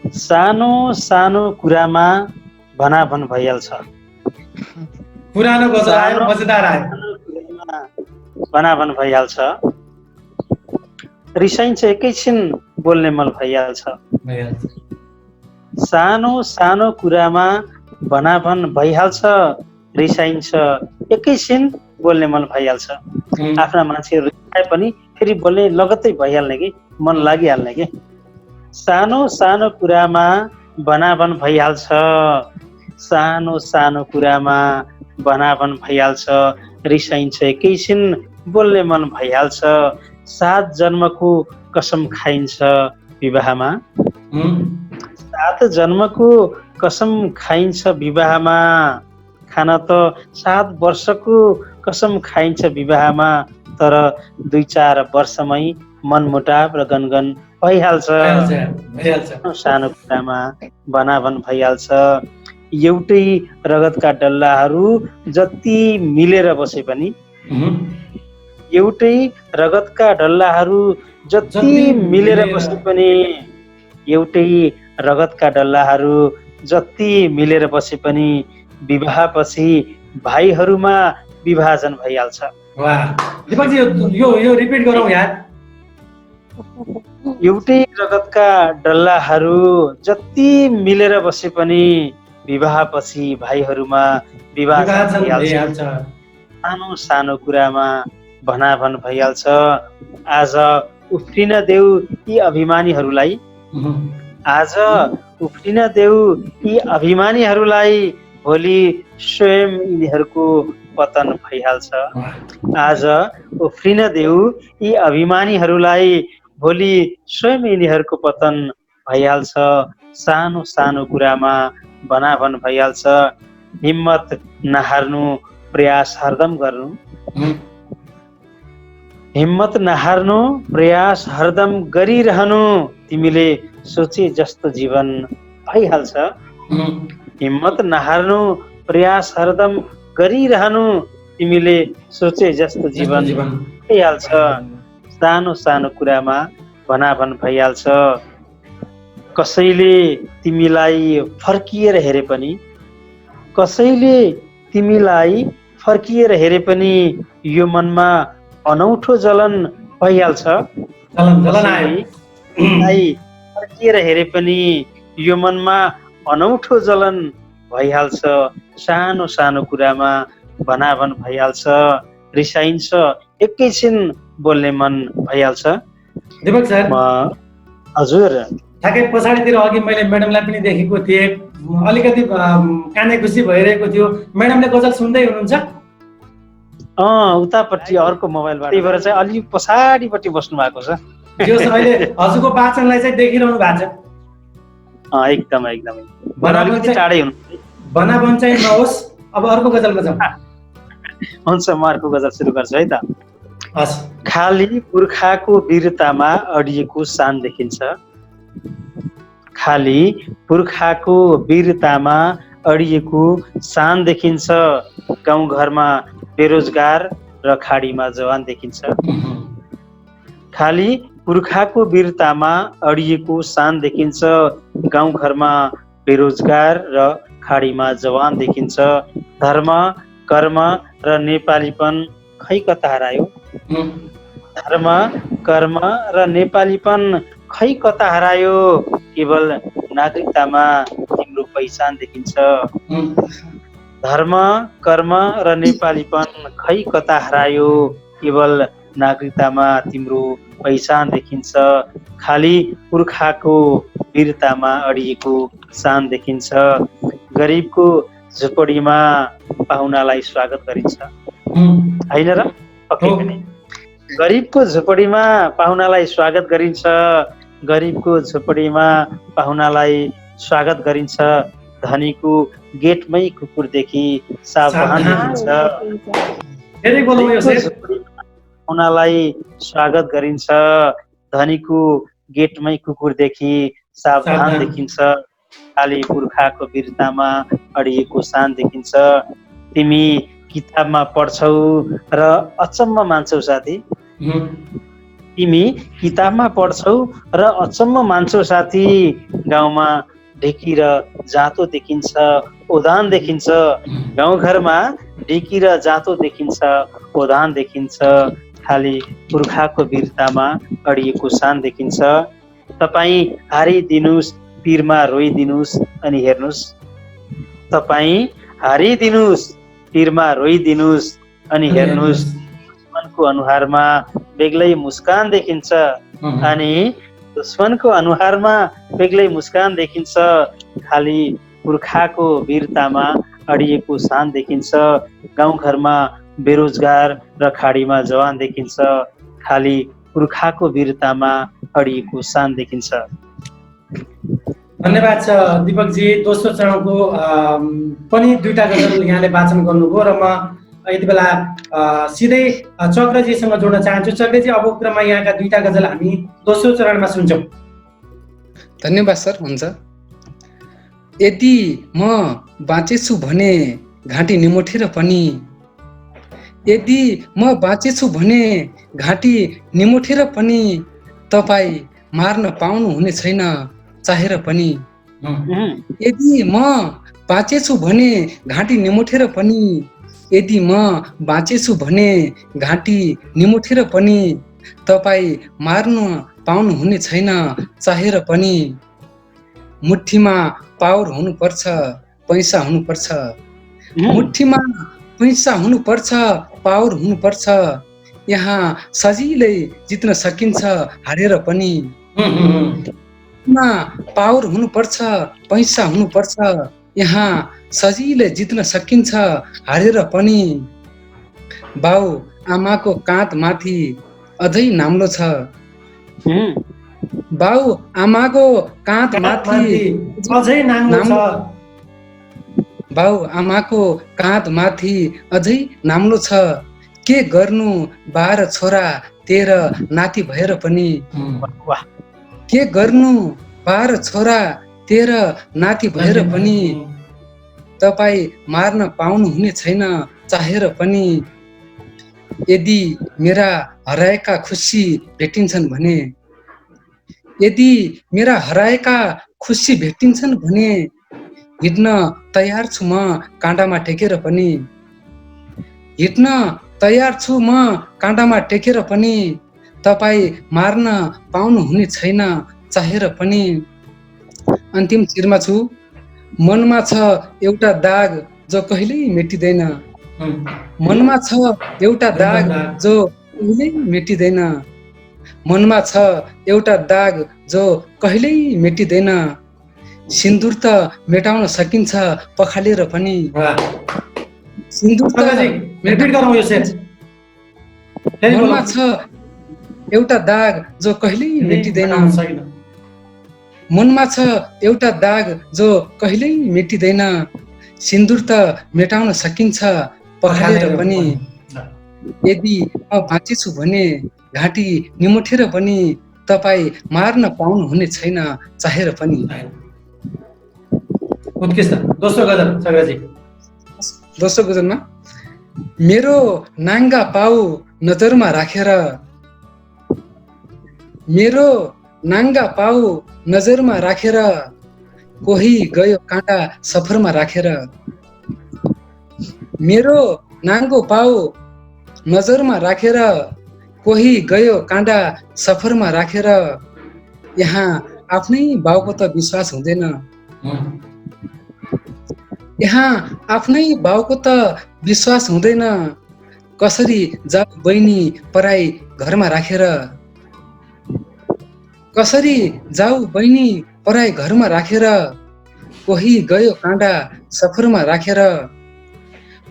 सानो सानो कुरामा भनाभन भइहाल्छ,
पुरानो गजल आयो, मजेदार आयो।
भनाभन भइहाल्छ, रिसाइन्छ एकैछिन बोल्ने मन भइहाल्छ, सानो सानो कुरामा भनाभन भइहाल्छ, रिसाइन्छ एकैछिन बोल्ने मन भइहाल्छ। आफ्ना मान्छेहरू रिसाए पनि फेरि बोल्ने लगत्तै भइहाल्ने कि मन लागिहाल्ने कि। सानो सानो कुरामा भनाभन भइहाल्छ, सानो सानो कुरामा भनाभन भइहाल्छ, रिसाइन्छ एकैछिन बोल्ने मन भइहाल्छ। 7 जन्मको कसम खाइन्छ विवाहमा, 7 जन्मको कसम खाइन्छ विवाहमा, खान त 7 वर्षको कसम खाइन्छ विवाहमा, तर 2-4 वर्षमै मनमुटाव र गनगन भइहाल्छ। सानो कुरामा भनाभन भइहाल्छ। एउटै रगतका डल्लाहरू जति मिलेर बसे पनि, एउटै रगतका डल्लाहरू जति मिलेर बसे पनि, एउटै रगतका डल्लाहरू जति मिलेर बसे पनि, विवाहपछि भाइहरूमा विभाजन भइहाल्छ।
वाह दिपकजी, यो रिपिट गरौँ यार।
एउटै रगतका डल्लाहरू जति मिलेर बसे पनि, विवाहपछि भाइहरूमा विभाजन भइहाल्छ। सानो सानो कुरामा भनाभन भइहाल्छ। आज उफ्रिन देऊ यी अभिमानीहरूलाई, आज उफ्रिन देऊ यी अभिमानीहरूलाई, भोलि स्वयं यिनीहरूको पतन भइहाल्छ। आज उफ्रिन देऊ यी अभिमानीहरूलाई, भोलि स्वयं यिनीहरूको पतन भइहाल्छ। सानो सानो कुरामा भनाभन भइहाल्छ। हिम्मत नहार्नु, प्रयास हरदम गर्नु, हिम्मत नहार्नु, प्रयास हरदम गरिरहनु, तिमीले सोचे जस्तो जीवन भइहाल्छ। हिम्मत नहार्नु, प्रयास हरदम गरिरहनु, तिमीले सोचे जस्तो जीवन भइहाल्छ। सानो सानो कुरामा भनाभन भइहाल्छ। कसैले तिमीलाई फर्किएर हेरे पनि, कसैले तिमीलाई फर्किएर हेरे पनि, यो मनमा अनौठो जलन भइहाल्छ। कसैले फर्किएर हेरे पनि, यो मनमा अनौठो जलन भइहाल्छ। सानो सानो कुरामा भनाभन भइहाल्छ, रिसाइन्छ एकैछिन बोल्ने मन भइहाल्छ।
दिपक सर,
हजुर,
ठ्याक्कै पछाडितिर अघि मैले म्याडमलाई पनि देखेको थिएँ, अलिकति काने खुसी भइरहेको थियो। म्याडमले गजल सुन्दै हुनुहुन्छ?
उतापट्टि अर्को मोबाइलबाट, त्यही भएर चाहिँ अलि पछाडिपट्टि बस्नु भएको छ।
अहिले हजुरको वाचनलाई चाहिँ देखिरहनु भएको छ।
एकदम एकदमै टाढै हुनु।
भनाभन चाहिँ नहोस्, अब अर्को गजलमा जाउँ।
हुन्छ, म अर्को गजल सुरु गर्छु है त।
हस्।
खाली पुर्खाको वीरतामा अडिएको सान देखिन्छ, खाली पुर्खाको वीरतामा अडिएको सान देखिन्छ। गाउँघरमा बेरोजगार र खाडीमा जवान देखिन्छ। खाली पुर्खाको वीरतामा अडिएको सान देखिन्छ। गाउँघरमा बेरोजगार र खाडीमा जवान देखिन्छ। धर्म, कर्म र नेपालीपन खै कता हरायो, धर्म, कर्म र नेपालीपन खै कता हरायो। केवल नागरिकतामा तिम्रो पहिचान देखिन्छ। धर्म, कर्म र नेपालीपन खै कता हरायो। केवल नागरिकतामा तिम्रो पहिचान देखिन्छ। खाली पुर्खाको वीरतामा अडिएको सान देखिन्छ। गरिबको झुपडीमा पाहुनालाई स्वागत गरिन्छ, होइन र? पक्कै पनि गरिबको झुपडीमा पाहुनालाई स्वागत गरिन्छ। गरिबको झुपडीमा पाहुनालाई स्वागत गरिन्छ। धनीको गेटमै कुकुरदेखि सावधान देखिन्छ। पाहुनालाई स्वागत गरिन्छ। धनीको गेटमै कुकुरदेखि सावधान देखिन्छ। खाली पुर्खाको वीरतामा अडिएको सान देखिन्छ। तिमी किताबमा पढ्छौ र अचम्म मान्छौ साथी, तिमी किताबमा पढ्छौ र अचम्म मान्छौ साथी। गाउँमा ढेकी र जाँतो देखिन्छ, उदान देखिन्छ। गाउँघरमा ढिकी र जाँतो देखिन्छ, ओधान देखिन्छ, खाली पुर्खाको वीरतामा अडिएको शान देखिन्छ। तपाईँ हारिदिनुस्, पिरमा रोइदिनुस् अनि हेर्नुस्। तपाईँ हारिदिनुस्, पिरमा रोइदिनुस् अनि हेर्नुस्। दुश्मनको अनुहारमा बेग्लै मुस्कान देखिन्छ अनि दुश्मनको अनुहारमा बेग्लै मुस्कान देखिन्छ। खाली पुर्खाको वीरतामा अडिएको शान देखिन्छ। गाउँघरमा बेरोजगार र खाडीमा जवान देखिन्छ। खाली पुर्खाको वीरतामा अडिएको शान देखिन्छ।
धन्यवाद छ दिपकजी। दोस्रो चरणको पनि दुईटा गजल यहाँले वाचन गर्नुभयो र म यति बेला सिधै चक्रजीसँग जोड्न चाहन्छु। चक्रजी, अब क्रममा यहाँका दुईटा गजल हामी दोस्रो चरणमा सुन्छौँ।
धन्यवाद सर। हुन्छ। यदि म बाँचेछु भने घाँटी निमोठेर पनि, यदि म बाँचेछु भने घाँटी निमोठेर पनि तपाईँ मार्न पाउनु हुने छैन चाहेर पनि। यदि म बाँचेछु भने घाँटी निमोठेर पनि, यदि म बाँचेछु भने घाँटी निमोठेर पनि तपाईँ मार्न पाउनु हुने छैन चाहेर पनि। मुठीमा पावर हुनुपर्छ, पैसा हुनुपर्छ, मुठीमा पैसा हुनुपर्छ, पावर हुनुपर्छ। यहाँ सजिलै जित्न सकिन्छ हारेर पनि। पावर हुनुपर्छ, पैसा हुनुपर्छ, यहाँ सजिलै जित्न सकिन्छ हारेर पनि। बाउ आमाको काँध माथि अझै नाम्लो छ, बाउ आमाको काँध माथि
अझै नाङ्गो छ,
बाउ आमाको काँध माथि अझै नाम्लो छ। के गर्नु 12 छोरा 13 नाति भएर पनि। के गर्नु 12 छोरा 13 नाति भएर पनि तपाईँ मार्न पाउनु हुने छैन चाहेर पनि। यदि मेरा हराएका खुसी भेटिन्छन् भने, यदि मेरा हराएका खुसी भेटिन्छन् भने हिँड्न तयार छु म काँडामा टेकेर पनि। हिँड्न तयार छु म काँडामा टेकेर पनि तपाईँ मार्न पाउनु हुने छैन चाहेर पनि। अन्तिम चिरमा छु। मनमा छ एउटा दाग जो कहिल्यै मेटिँदैन, मनमा छ एउटा दाग जो कहिल्यै मेटिँदैन, मनमा छ एउटा दाग जो कहिल्यै मेटिँदैन। सिन्दुर त मेटाउन सकिन्छ पखालेर पनि। सिन्दुर त मनमा छ एउटा दाग जो कहिल्यै मेटिँदैन, मनमा छ एउटा दाग जो कहिल्यै मेटिँदैन। सिन्दुर त मेटाउन सकिन्छ पखालेर पनि। यदि म बाँचेछु भने घाँटी निमोठेर पनि तपाईँ मार्न पाउनु हुने छैन चाहेर पनि।
उत्कृष्ट। दोस्रो गजल चक्रजी।
दोस्रो गजलमा मेरो नाङ्गा पाउ नजरमा राखेर, मेरो नाङ्गा पाउ नजरमा राखेर कोही गयो काँटा सफरमा राखेर। मेरो नाङ्गो पाउ नजरमा राखेर कोही गयो काँडा सफरमा राखेर। यहाँ आफ्नै बाउको त विश्वास हुँदैन, यहाँ आफ्नै बाउको त विश्वास हुँदैन। कसरी जाऊ बहिनी पराई घरमा राखेर, कसरी जाऊ बहिनी पराई घरमा राखेर कोही गयो काँडा सफरमा राखेर।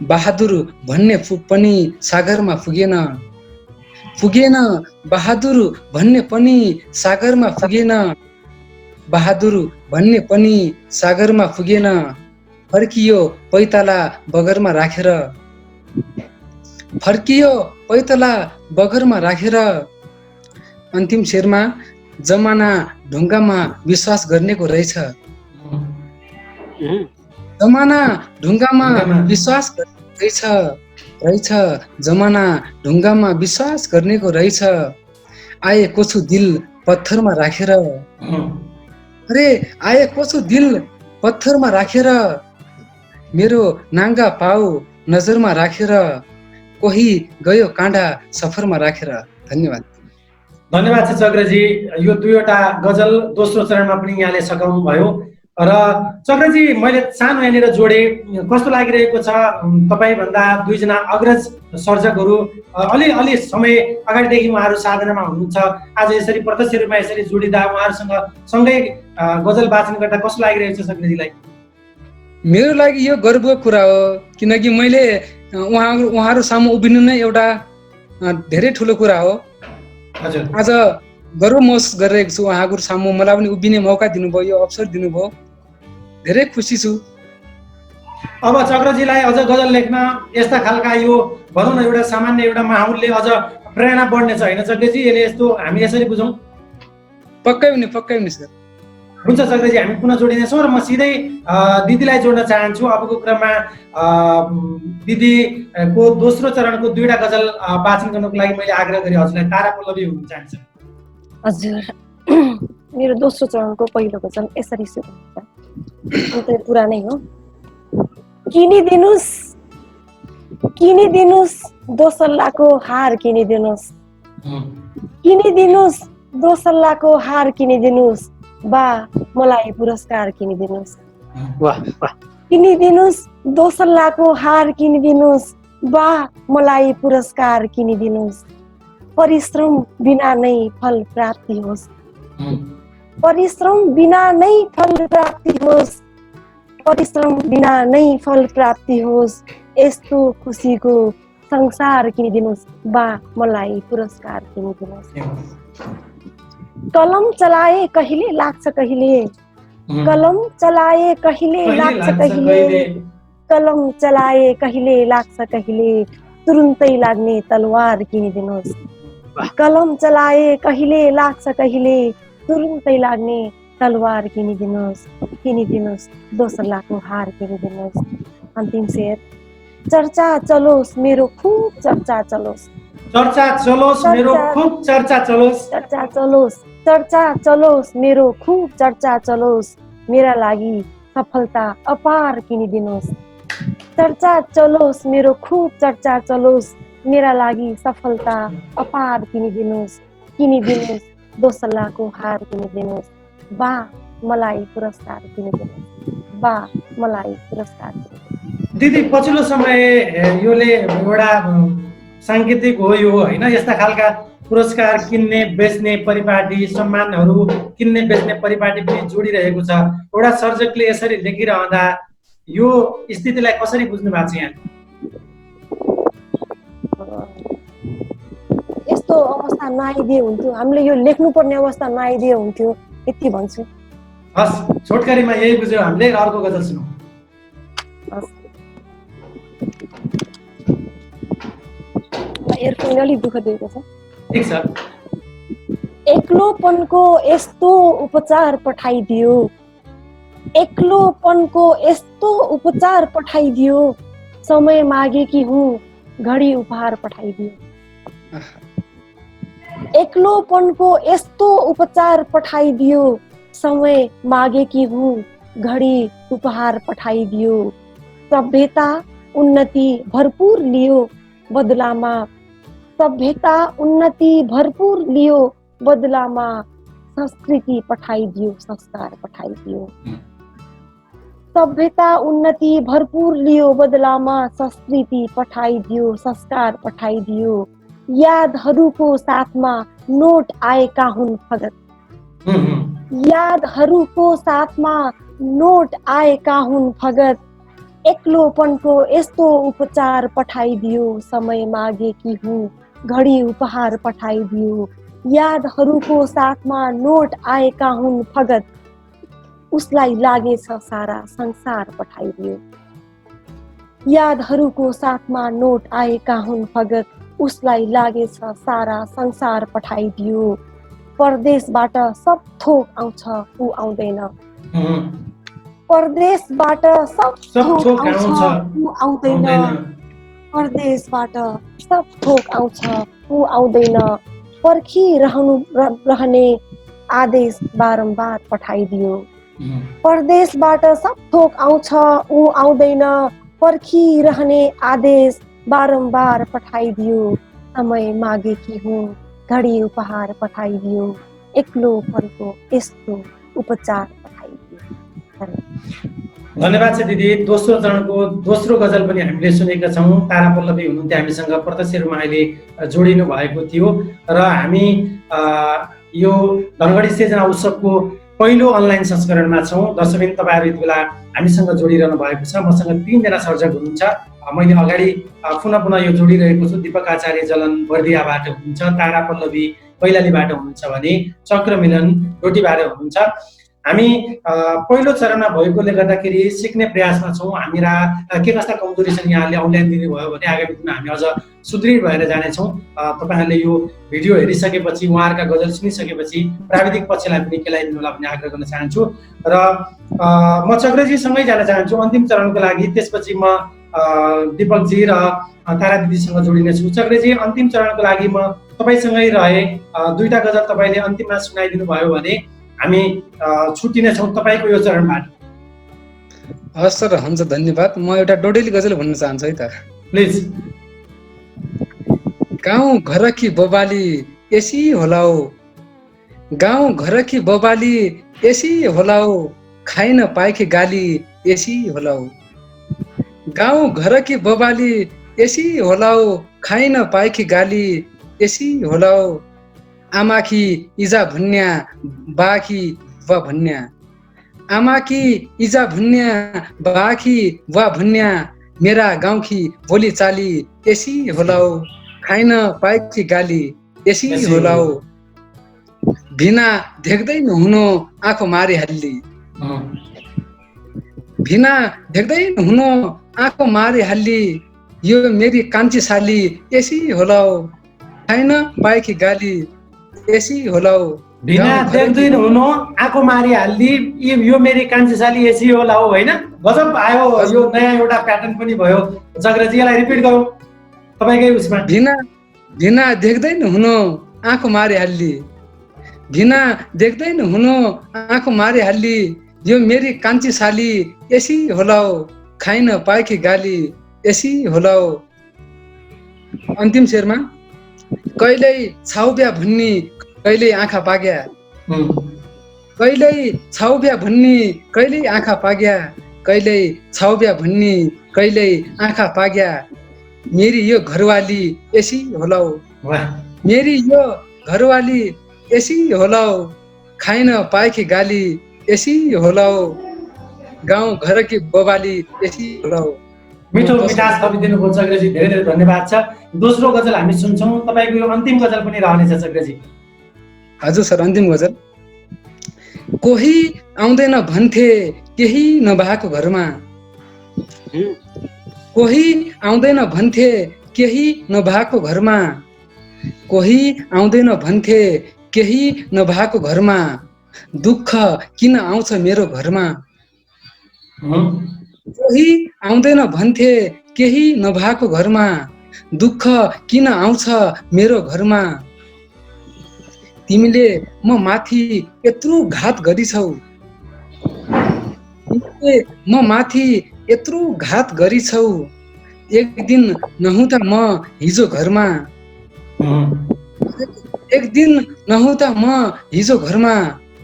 बहादुर भन्ने पनि सागरमा पुगेन, पुगेन बहादुर भन्ने पनि सागरमा पुगेन, बहादुर भन्ने पनि सागरमा पुगेन। फर्कियो पैताला बगरमा राखेर, फर्कियो पैताला बगरमा राखेर। अन्तिम शेरमा जमाना ढुङ्गामा विश्वास गर्नेको रहेछ, जमाना ढुङ्गामा विश्वास रहेछ, रहेछ जमाना ढुङ्गामा विश्वास गर्नेको रहेछ। आएको छु दिल पत्थरमा राखेर, अरे आएको छु दिल पत्थरमा राखेर। मेरो नाङ्गा पाउ नजरमा राखेर, कोही गयो काँडा सफरमा राखेर। धन्यवाद।
धन्यवाद छ चक्रजी। यो दुईवटा गजल दोस्रो चरणमा पनि यहाँले सघाउनु भयो र चक्रजी मैले सानो यहाँनिर जोडेँ। कस्तो लागिरहेको छ तपाईँभन्दा दुईजना अग्रज सर्जकहरू अलि समय अगाडिदेखि उहाँहरू साधनामा हुनुहुन्छ, आज यसरी प्रत्यक्ष रूपमा यसरी जोडिँदा उहाँहरूसँग सँगै गजल वाचन गर्दा कस्तो लागिरहेको छ चक्रजीलाई?
मेरो लागि यो गर्वको कुरा हो, किनकि मैले उहाँहरू सामु उभिनु नै एउटा धेरै ठुलो कुरा हो।
हजुर,
आज गर्व महसुस गरिरहेको छु। उहाँहरू सामु मलाई पनि उभिने मौका दिनुभयो, यो अवसर दिनुभयो, धेरै खुसी छु।
अब चक्रजीलाई अझ गजल लेख्न यस्ता खालका यो भनौँ न एउटा सामान्य एउटा माहौलले अझ प्रेरणा बढ्नेछ होइन चक्रजी? यसले यस्तो हामी यसरी बुझौँ?
पक्कै हुने सर।
हुन्छ चक्रजी, हामी पुनः जोडिनेछौँ र म सिधै दिदीलाई जोड्न चाहन्छु। अबको क्रममा दिदीको दोस्रो चरणको दुईवटा गजल वाचन गर्नको लागि मैले आग्रह गरेँ हजुरलाई। तारा पल्लवी हुन चाहन्छ।
हजुर, मेरो दोस्रो चरणको पहिलो गजल यसरी सुरु हुन्छ। पुरानै हो। किनिदिनुस् दोसल्लाको हार, किनिदिनुस् दोसल्लाको हार, किनिदिनुस् बा मलाई पुरस्कार, किनिदिनुस्।
वाह वाह।
किनिदिनुस् दोसल्लाको हार, किनिदिनुस् बा मलाई पुरस्कार, किनिदिनुस्। परिश्रम बिना नै फल प्राप्ति होस्, परिश्रम बिना नै फल प्राप्ति होस्, परिश्रम बिना नै फल प्राप्ति होस्। यस्तो खुसीको संसार, किनिदिनुस् बा मलाई पुरस्कार, किनिदिनुस्। कलम चलाए कहिले लाग्छ कहिले, कलम चलाए कहिले लाग्छ कहिले, कलम चलाए कहिले लाग्छ कहिले, तुरुन्तै लाग्ने तलवार, किनिदिनुस्। कलम चलाए कहिले लाग्छ कहिले, तुरुन्तै लाग्ने तलवार, किनिदिनुस्। किनिदिनुस् दोसल्लाको हार, किनिदिनुस्। अन्तिम शेर। चर्चा चलोस् मेरो खूब चर्चा चलोस्,
चर्चा चलोस् मेरो खूब चर्चा चलोस्,
चर्चा चलोस्, चर्चा चलोस् मेरो खूब चर्चा चलोस्, मेरा लागि सफलता अपार, किनिदिनुहोस्। चर्चा चलोस् मेरो खूब चर्चा चलोस्, मेरा लागि सफलता अपार, किनिदिनुहोस्। किनिदिनुहोस् दोसल्लाको हार, किनिदिनुहोस् बा मलाई पुरस्कार, किनिदिनुहोस् बा मलाई पुरस्कार, किनिदिनुहोस्।
दिदी पछिल्लो समय योले एउटा साङ्केतिक हो यो होइन? यस्ता खालका पुरस्कार किन्ने बेच्ने परिपाटी, सम्मानहरू किन्ने बेच्ने परिपाटी पनि जोडिरहेको छ। एउटा सर्जकले यसरी लेखिरहँदा यो स्थितिलाई कसरी बुझ्नु भएको छ यहाँ?
यस्तो अवस्था नआइदिए हुन्थ्यो, हामीले यो लेख्नुपर्ने अवस्था नआइदिए हुन्थ्यो, यति भन्छु।
हस्, छोटकरीमा यही बुझ्यौँ हामीले। अर्को गजल सुनौँ।
एयरफोन अलिक दुःख दिएको छ।
ठिक छ।
एक्लोपनको यस्तो उपचार पठाइदियो, एक्लोपनको यस्तो उपचार पठाइदियो, समय मागेकी हुँ घडी उपहार पठाइदियो। एक्लोपनको यस्तो उपचार पठाइदियो, समय मागेकी हूँ घडी उपहार पठाइदियो। सभ्यता उन्नति भरपूर लियो बदलामा, सभ्यता उन्नति भरपूर लियो बदलामा, संस्कृति पठाइदियो संस्कार पठाइदियो। सभ्यता उन्नति भरपूर लियो बदलामा, संस्कृति पठाइदियो संस्कार पठाइदियो। यादहरूको साथमा नोट आएका हुन् फगत, यादहरूको साथमा नोट आएका हुन् फगत। एक्लोपनको यस्तो उपचार पठाइदियो, समय मागेकी हुँ घडी उपहार पठाइदियो। यादहरूको साथमा नोट आएका हुन् फगत, उसलाई लागेछ सारा संसार पठाइदियो। यादहरूको साथमा नोट आएका हुन् फगत, उसलाई लागेछ सारा संसार पठाइदियो। परदेशबाट सब थोक आउँछ ऊ आउँदैन, परदेशबाट सब थोक आउँछ ऊ आउँदैन, परदेशबाट सब थोक आउँछ ऊ आउँदैन। पर्खिरहने आदेश बारम्बार पठाइदियो। परदेशबाट सब थोक आउँछ ऊ आउँदैन, पर्खिरहने आदेश बारम्बार पठाइदियो, समय मागेकी हुँ घडी उपहार पठाइदियो, एक्लो पनको यस्तो उपचार पठाइदियो।
धन्यवाद छ दिदी। दोस्रो चरणको दोस्रो गजल पनि हामीले सुनेका छौँ। तारा पल्लवी हुनुहुन्थ्यो हामीसँग, प्रत्यक्ष रूपमा अहिले जोडिनु भएको थियो र हामी यो धनगढी सृजना उत्सवको पहिलो अनलाइन संस्करणमा छौँ। दर्शकबिन तपाईँहरू यति बेला हामीसँग जोडिरहनु भएको छ। मसँग 3 जना सर्जक हुनुहुन्छ। मैले अगाडि पुनः यो जोडिरहेको छु। दीपक आचार्य जलन बर्दियाबाट हुनुहुन्छ, तारा पल्लवी कैलालीबाट हुनुहुन्छ भने चक्रमिलन डोटीबाट हुनुहुन्छ। हामी पहिलो चरणमा भएकोले गर्दाखेरि सिक्ने प्रयासमा छौँ। हामीरा के कस्ता कमजोरी छन् यहाँले अनलाइन दिनुभयो भने आगामी दिनमा हामी अझ सुदृढ भएर जानेछौँ। तपाईँहरूले यो भिडियो हेरिसकेपछि, उहाँहरूका गजल सुनिसकेपछि प्राविधिक पक्षलाई पनि केलाइदिनु होला भन्ने आग्रह गर्न चाहन्छु। र म चक्रजीसँगै जान चाहन्छु अन्तिम चरणको लागि। त्यसपछि म दीपकजी र तारा दिदीसँग जोडिनेछु। चक्रजी, अन्तिम चरणको लागि म तपाईँसँगै रहे। 2टा गजल तपाईँले अन्तिममा सुनाइदिनु भयो भने हामी छुट्टिनेछौँ तपाईँको यो चरणबाट।
हस् सर, हुन्छ, धन्यवाद। म एउटा डोडेली गजल भन्न चाहन्छु है त।
प्लिज।
गाउँ घर कि बबाली एसी होला हो, गाउँ घर कि बबाली एसी होला हो, खाइन पाएकी गाली एसी होला हो। गाउँ घर कि बबाली एसी होला हो, खाइन पाएकी गाली एसी होला हो। आमाकी इजा भन्या बाकी वा भन्या, आमाकी इजा भन्या बाकी वा भन्या, मेरा गाउँकी बोली चाली एसी होला हो, खाइन पाएकी गाली एसी होला हो। भिना देख्दै नहुनु आँखो मारी हाल्ली, भिना देख्दै नहुनु आँखो मारी हाल्ली, यो मेरी कान्छी साली एसी होला हो, खाइन पाएकी गाली एसी होला हो।
भिना देख्दैन हुनु आँखो मारी हाल्दी, यो मेरी कान्छी साली एसी होला हो। होइन, गजब आयो, यो नयाँ एउटा प्याटर्न पनि भयो। चक्रजी, यसलाई रिपिट गरौँ तपाईँकै उसमा।
भिना देख्दैन हुनु आँखो मारी हाल्ली, भिना देख्दैन हुनु आँखो मारी हाल्ली, यो मेरी कान्छी साली एसी होला हो, खाइन पाएकी गाली एसी होला हो। अन्तिम शेरमा कहिल्यै छाउब्या भन्नी कहिल्यै आँखा पाग्या, कहिल्यै छाउब्या भन्नी कहिल्यै आँखा पाग्या, कहिल्यै छाउब्या भन्नी कहिल्यै आँखा पाग्या, मेरी यो घरवाली एसी होला हो, मेरी यो घरवाली एसी होला हो, खाइन पाएकी गाली एसी होला हो। गाउँ घर कि बबाली एसी होला हो।
मिठो मिठास थपिदिनु भयो चक्रजी, धेरै धेरै धन्यवाद छ। दोस्रो गजल हामी सुन्छौँ। तपाईँको यो अन्तिम गजल पनि रहनेछ चक्रजी।
हजुर सर, अन्तिम गजल। कोही आउँदैन भन्थे केही नभएको घरमा, कोही आउँदैन भन्थे केही नभएको घरमा, कोही आउँदैन भन्थे केही नभएको घरमा, दुःख किन आउँछ मेरो घरमा, कोही आउँदैन भन्थे केही नभएको घरमा, दुःख किन आउँछ मेरो घरमा, तिमीले म माथि यत्रो घात गरिछौ, तिमीले म माथि यत्रो घात गरिछौ, एक दिन नहुँदा म हिजो घरमा, एक दिन नहुँदा म हिजो घरमा,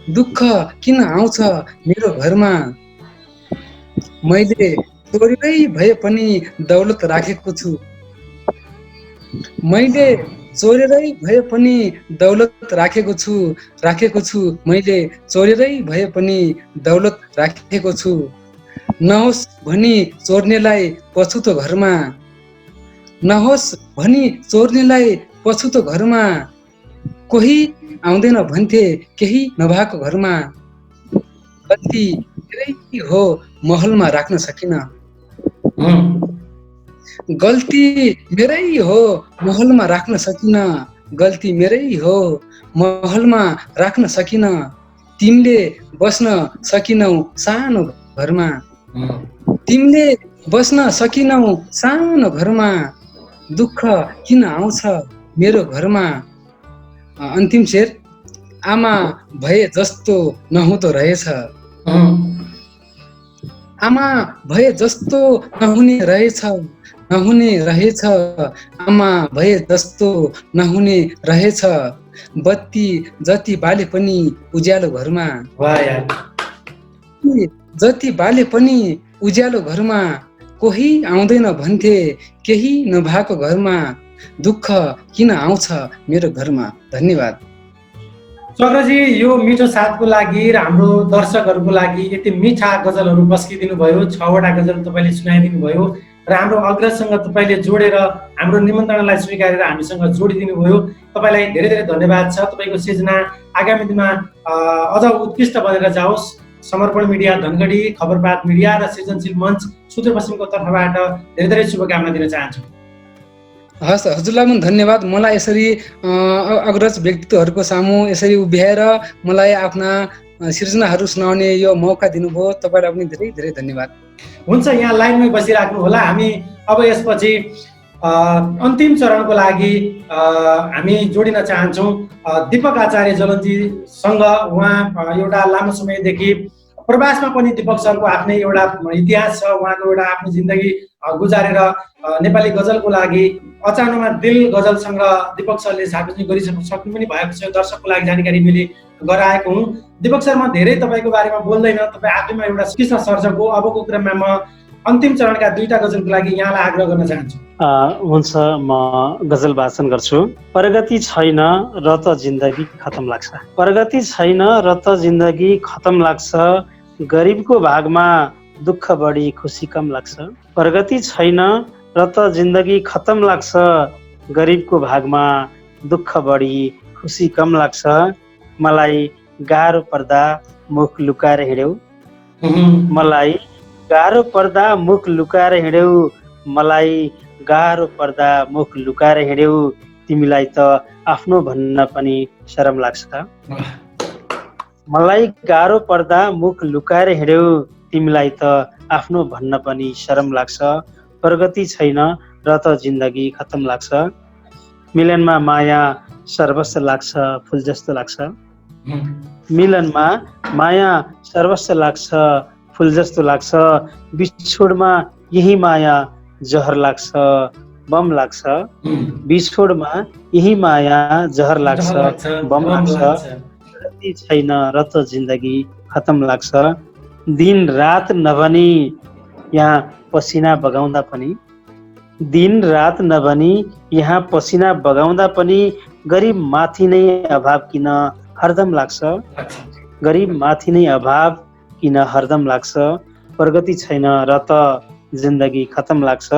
दुःख किन आउँछ मेरो घरमा, मैले चोरेरै भए पनि दौलत राखेको छु, मैले चोरेरै भए पनि दौलत राखेको छु, मैले चोरेरै भए पनि दौलत राखेको छु, नहोस् भनी चोर्नेलाई पछुतो घरमा, नहोस् भनी चोर्नेलाई पछुतो घरमा, कोही आउँदैन भन्थे केही नभएको घरमा, गल्ती मेरै हो महलमा राख्न सकिन, गल्ती मेरै हो महलमा राख्न सकिन, गल्ती मेरै हो महलमा राख्न सकिन, तिमीले बस्न सकिनौ सानो घरमा, तिमीले बस्न सकिनौ सानो घरमा, दुःख किन आउँछ मेरो घरमा। अन्तिम शेर। आमा भए जस्तो नहुँदो रहेछ, आमा भए जस्तो नहुने रहेछ आमा भए जस्तो नहुने रहेछ बत्ती जति बाले पनि उज्यालो घरमा
वाह यार,
जति बाले पनि उज्यालो घरमा कोही आउँदैन भन्थे केही नभएको घरमा दुःख किन आउँछ मेरो घरमा। धन्यवाद।
चक्रजी, यो मिठो साथको लागि र हाम्रो दर्शकहरूको लागि यति मिठा गजलहरू पस्किदिनु भयो। 6वटा गजल तपाईँले सुनाइदिनु भयो र हाम्रो अग्रजसँग तपाईँले जोडेर हाम्रो निमन्त्रणालाई स्वीकारेर हामीसँग जोडिदिनु भयो। तपाईँलाई धेरै धेरै धन्यवाद छ। तपाईँको सिर्जना आगामी दिनमा अझ उत्कृष्ट बनेर जाओस्। समर्पण मिडिया धनगढी, खबरपात मिडिया र सृजनशील मञ्च सुदूरपश्चिमको तर्फबाट धेरै धेरै शुभकामना दिन चाहन्छु।
हस्, हजुरलाई पनि धन्यवाद। मलाई यसरी अग्रज व्यक्तित्वहरूको सामु यसरी उभ्याएर मलाई आफ्ना सृजनाहरू सुनाउने यो मौका दिनुभयो। तपाईँलाई पनि धेरै धेरै धन्यवाद।
हुन्छ, यहाँ लाइनमै बसिराख्नु होला। हामी अब यसपछि अन्तिम चरणको लागि हामी जोडिन चाहन्छौँ दीपक आचार्य जलन्जीसँग। उहाँ एउटा लामो समयदेखि प्रवासमा पनि दिपक सरको आफ्नै एउटा इतिहास छ। उहाँको एउटा आफ्नो जिन्दगी गुजारेर नेपाली गजलको लागि अचानोमा दिल गजल सङ्ग्रह दिपक सरले सार्वजनिक गरिसक्नु पनि भएको छ। दर्शकको लागि जानकारी मैले गराएको हुँ। दिपक सर, म धेरै तपाईँको बारेमा बोल्दैन, तपाईँ आफैमा एउटा कृष्ण सर्जक हो। अबको क्रममा म अन्तिम चरणका 2टा गजलको लागि यहाँलाई आग्रह गर्न चाहन्छु।
हुन्छ, म गजल वाचन गर्छु। प्रगति छैन र त जिन्दगी खतम लाग्छ, प्रगति छैन र त जिन्दगी खतम लाग्छ, गरिबको भागमा दुःख बढी खुसी कम लाग्छ, प्रगति छैन र त जिन्दगी खतम लाग्छ, गरिबको भागमा दुःख बढी खुसी कम लाग्छ, मलाई गाह्रो पर्दा मुख लुकाएर हिँड्यौ, मलाई गाह्रो पर्दा मुख लुकाएर हिँड्यौ, मलाई गाह्रो पर्दा मुख लुकाएर हिँड्यौ, तिमीलाई त आफ्नो भन्न पनि शरम लाग्छ, मलाई गाह्रो पर्दा मुख लुकाएर हिँड्यौ, तिमीलाई त आफ्नो भन्न पनि शरम लाग्छ, प्रगति छैन र त जिन्दगी खतम लाग्छ, मिलनमा माया सर्वस्व लाग्छ फुल जस्तो लाग्छ, मिलनमा माया सर्वस्व लाग्छ फुल जस्तो लाग्छ, बिछोडमा यही माया जहर लाग्छ बम लाग्छ, बिछोडमा यही माया जहर लाग्छ बम लाग्छ, प्रगति छैन र त जिन्दगी खतम लाग्छ, दिन रात नभनी यहाँ पसिना बगाउँदा पनि, दिन रात नभनी यहाँ पसिना बगाउँदा पनि, गरिब माथि नै अभाव किन हरदम लाग्छ, गरिब माथि नै अभाव किन हरदम लाग्छ, प्रगति छैन र त जिन्दगी खतम लाग्छ,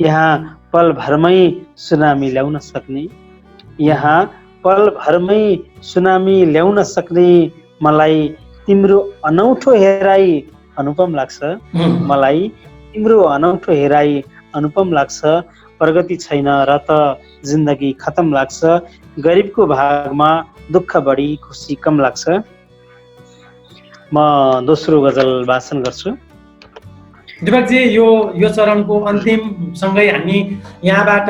यहाँ पल भरमै सुनामी ल्याउन सक्ने, यहाँ पल भरमै सुनामी ल्याउन सक्ने, मलाई तिम्रो अनौठो हेराई अनुपम लाग्छ, मलाई तिम्रो अनौठो हेराई अनुपम लाग्छ, प्रगति छैन र त जिन्दगी खतम लाग्छ, गरिबको भागमा दुःख बढी खुसी कम लाग्छ। म दोस्रो गजल वाचन गर्छु।
दिपकजी, यो चरणको अन्तिम सँगै हामी यहाँबाट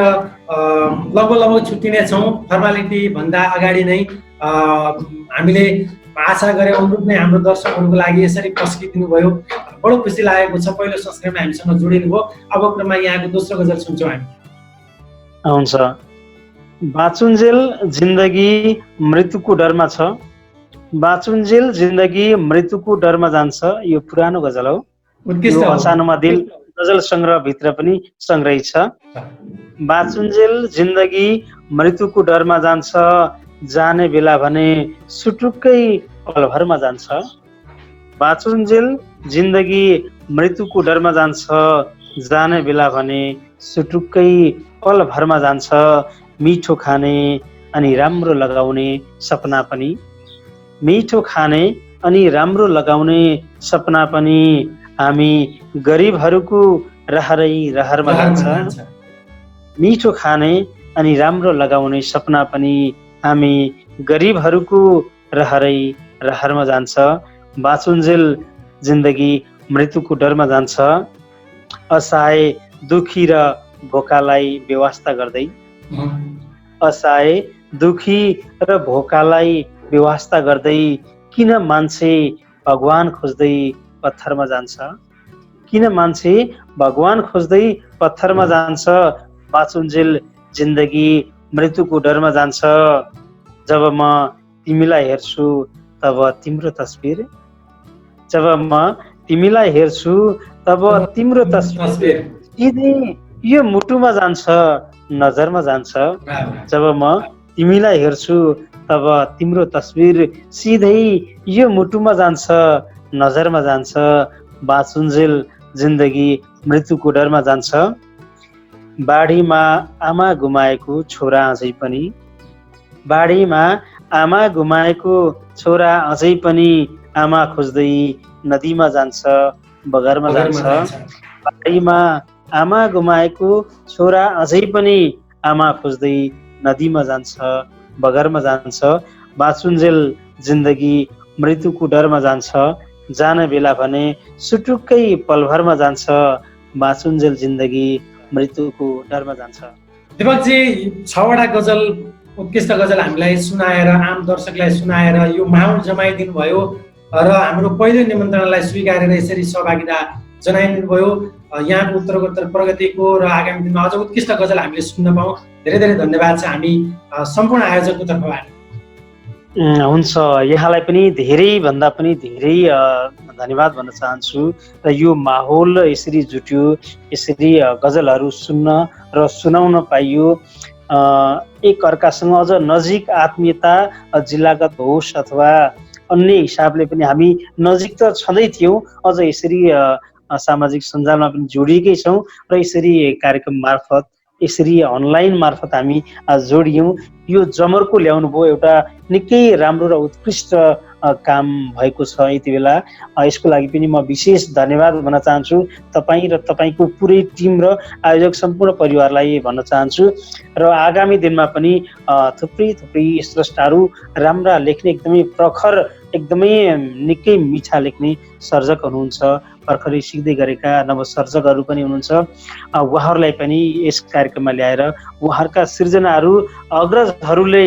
लगभग छुट्टिने छौँ। फर्मालिटी भन्दा अगाडि नै हामीले आशा गरे अनुरूप नै हाम्रो दर्शकहरूको लागि यसरी पस्किदिनु भयो। बडो खुसी लागेको छ। पहिलो संस्करणमा हामीसँग जोडिनु भयो। अब क्रममा यहाँको दोस्रो गजल सुन्छौँ हामी।
हुन्छ, बाँचुन्जेल जिन्दगी मृत्युको डरमा छ, बाँचुन्जेल जिन्दगी मृत्युको डरमा जान्छ। यो पुरानो गजल हो। यो अचानोमा दिल गजल सङ्ग्रह भित्र पनि सङ्ग्रहित छ। बाँचुन्जेल जिन्दगी मृत्युको डरमा जान्छ, जाने बेला भने सुटुक्कै पलभरमा जान्छ, बाँचुन्जेल जिन्दगी मृत्युको डरमा जान्छ, जाने बेला भने सुटुक्कै पलभरमा जान्छ, मिठो खाने अनि राम्रो लगाउने सपना पनि, मिठो खाने अनि राम्रो लगाउने सपना पनि, हामी गरिबहरूको रहरै रहरमा जान्छ, मिठो खाने अनि राम्रो लगाउने सपना पनि, हामी गरिबहरूको रहरै रहरमा जान्छ, बाँचुन्जेल जिन्दगी मृत्युको डरमा जान्छ, असहाय दुखी र भोकालाई व्यवस्था गर्दै, असहाय दुखी र भोकालाई व्यवस्था गर्दै, किन मान्छे भगवान खोज्दै पत्थरमा जान्छ, किन मान्छे भगवान खोज्दै पत्थरमा जान्छ, बाँचुन्जेल जिन्दगी मृत्युको डरमा जान्छ। जब म तिमीलाई हेर्छु तब तिम्रो तस्बिर, जब म तिमीलाई हेर्छु तब तिम्रो तस्बिर सिधै यो मुटुमा जान्छ, नजरमा जान्छ। जब म तिमीलाई हेर्छु तब तिम्रो तस्बिर सिधै यो मुटुमा जान्छ, नजरमा जान्छ। बाँचुन्जेल जिन्दगी मृत्युको डरमा जान्छ। बाढीमा आमा गुमाएको छोरा अझै पनि, बाढीमा आमा गुमाएको छोरा अझै पनि आमा खोज्दै नदीमा जान्छ, बगरमा जान्छ। बाढीमा आमा गुमाएको छोरा अझै पनि आमा खोज्दै नदीमा जान्छ, बगरमा जान्छ। बाँचुन्जेल जिन्दगी मृत्युको डरमा जान्छ। जान बेला भने सुटुक्कै पलभरमा जान्छ, बाँचुन्जेल जिन्दगी मृत्युको डरमा जान्छ।
दिपकजी, 6वटा गजल, उत्कृष्ट गजल हामीलाई सुनाएर, आम दर्शकलाई सुनाएर यो माहौल जमाइदिनु भयो र हाम्रो पहिलो निमन्त्रणालाई स्वीकारेर यसरी सहभागिता जनाइदिनु भयो। यहाँको उत्तरोत्तर प्रगतिको र आगामी दिनमा अझ उत्कृष्ट गजल हामीले सुन्न पाऊँ, धेरै धेरै धन्यवाद छ हामी सम्पूर्ण आयोजकको तर्फबाट।
हुन्छ, यहाँलाई पनि धेरैभन्दा पनि धेरै धन्यवाद भन्न चाहन्छु। र यो माहौल यसरी जुट्यो, यसरी गजलहरू सुन्न र सुनाउन पाइयो, एक अर्कासँग अझ नजिक आत्मीयता जिल्लागत होस् अथवा अन्य हिसाबले पनि हामी नजिक त छँदै थियौँ, अझ यसरी सामाजिक सञ्जालमा पनि जोडिएकै छौँ र यसरी कार्यक्रम मार्फत, यसरी अनलाइन मार्फत हामी जोडियौँ। यो जमर्को ल्याउनु भयो, एउटा निकै राम्रो र उत्कृष्ट काम भएको छ यति बेला। यसको लागि पनि म विशेष धन्यवाद भन्न चाहन्छु तपाईँ र तपाईँको पुरै टिम र आयोजक सम्पूर्ण परिवारलाई भन्न चाहन्छु। र आगामी दिनमा पनि थुप्रै थुप्रै स्रष्टाहरू राम्रा लेख्ने, एकदमै प्रखर, एकदमै निकै मिठा लेख्ने सर्जक हुनुहुन्छ, भर्खरै सिक्दै गरेका नवसर्जकहरू पनि हुनुहुन्छ। उहाँहरूलाई पनि यस कार्यक्रममा ल्याएर उहाँहरूका सृजनाहरू अग्रजहरूले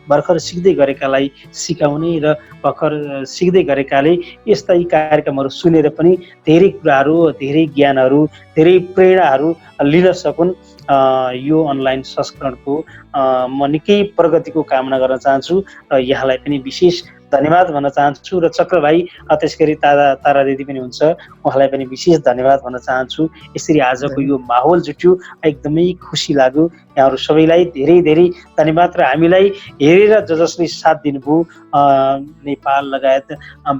भर्खर सिक्दै गरेकालाई सिकाउने र भर्खर सिक्दै गरेकाले यस्ता यी कार्यक्रमहरू सुनेर पनि धेरै कुराहरू, धेरै ज्ञानहरू, धेरै प्रेरणाहरू लिन सकुन्। यो अनलाइन संस्करणको म निकै प्रगतिको कामना गर्न चाहन्छु र यहाँलाई पनि विशेष धन्यवाद भन्न चाहन्छु। र चक्र भाइ, त्यसै गरी तारा दिदी पनि हुन्छ, उहाँलाई पनि विशेष धन्यवाद भन्न चाहन्छु। यसरी आजको यो माहौल जुट्यो, एकदमै खुसी लाग्यो। यहाँहरू सबैलाई धेरै धेरै धन्यवाद। र हामीलाई हेरेर जसले साथ दिनुभयो, नेपाल लगायत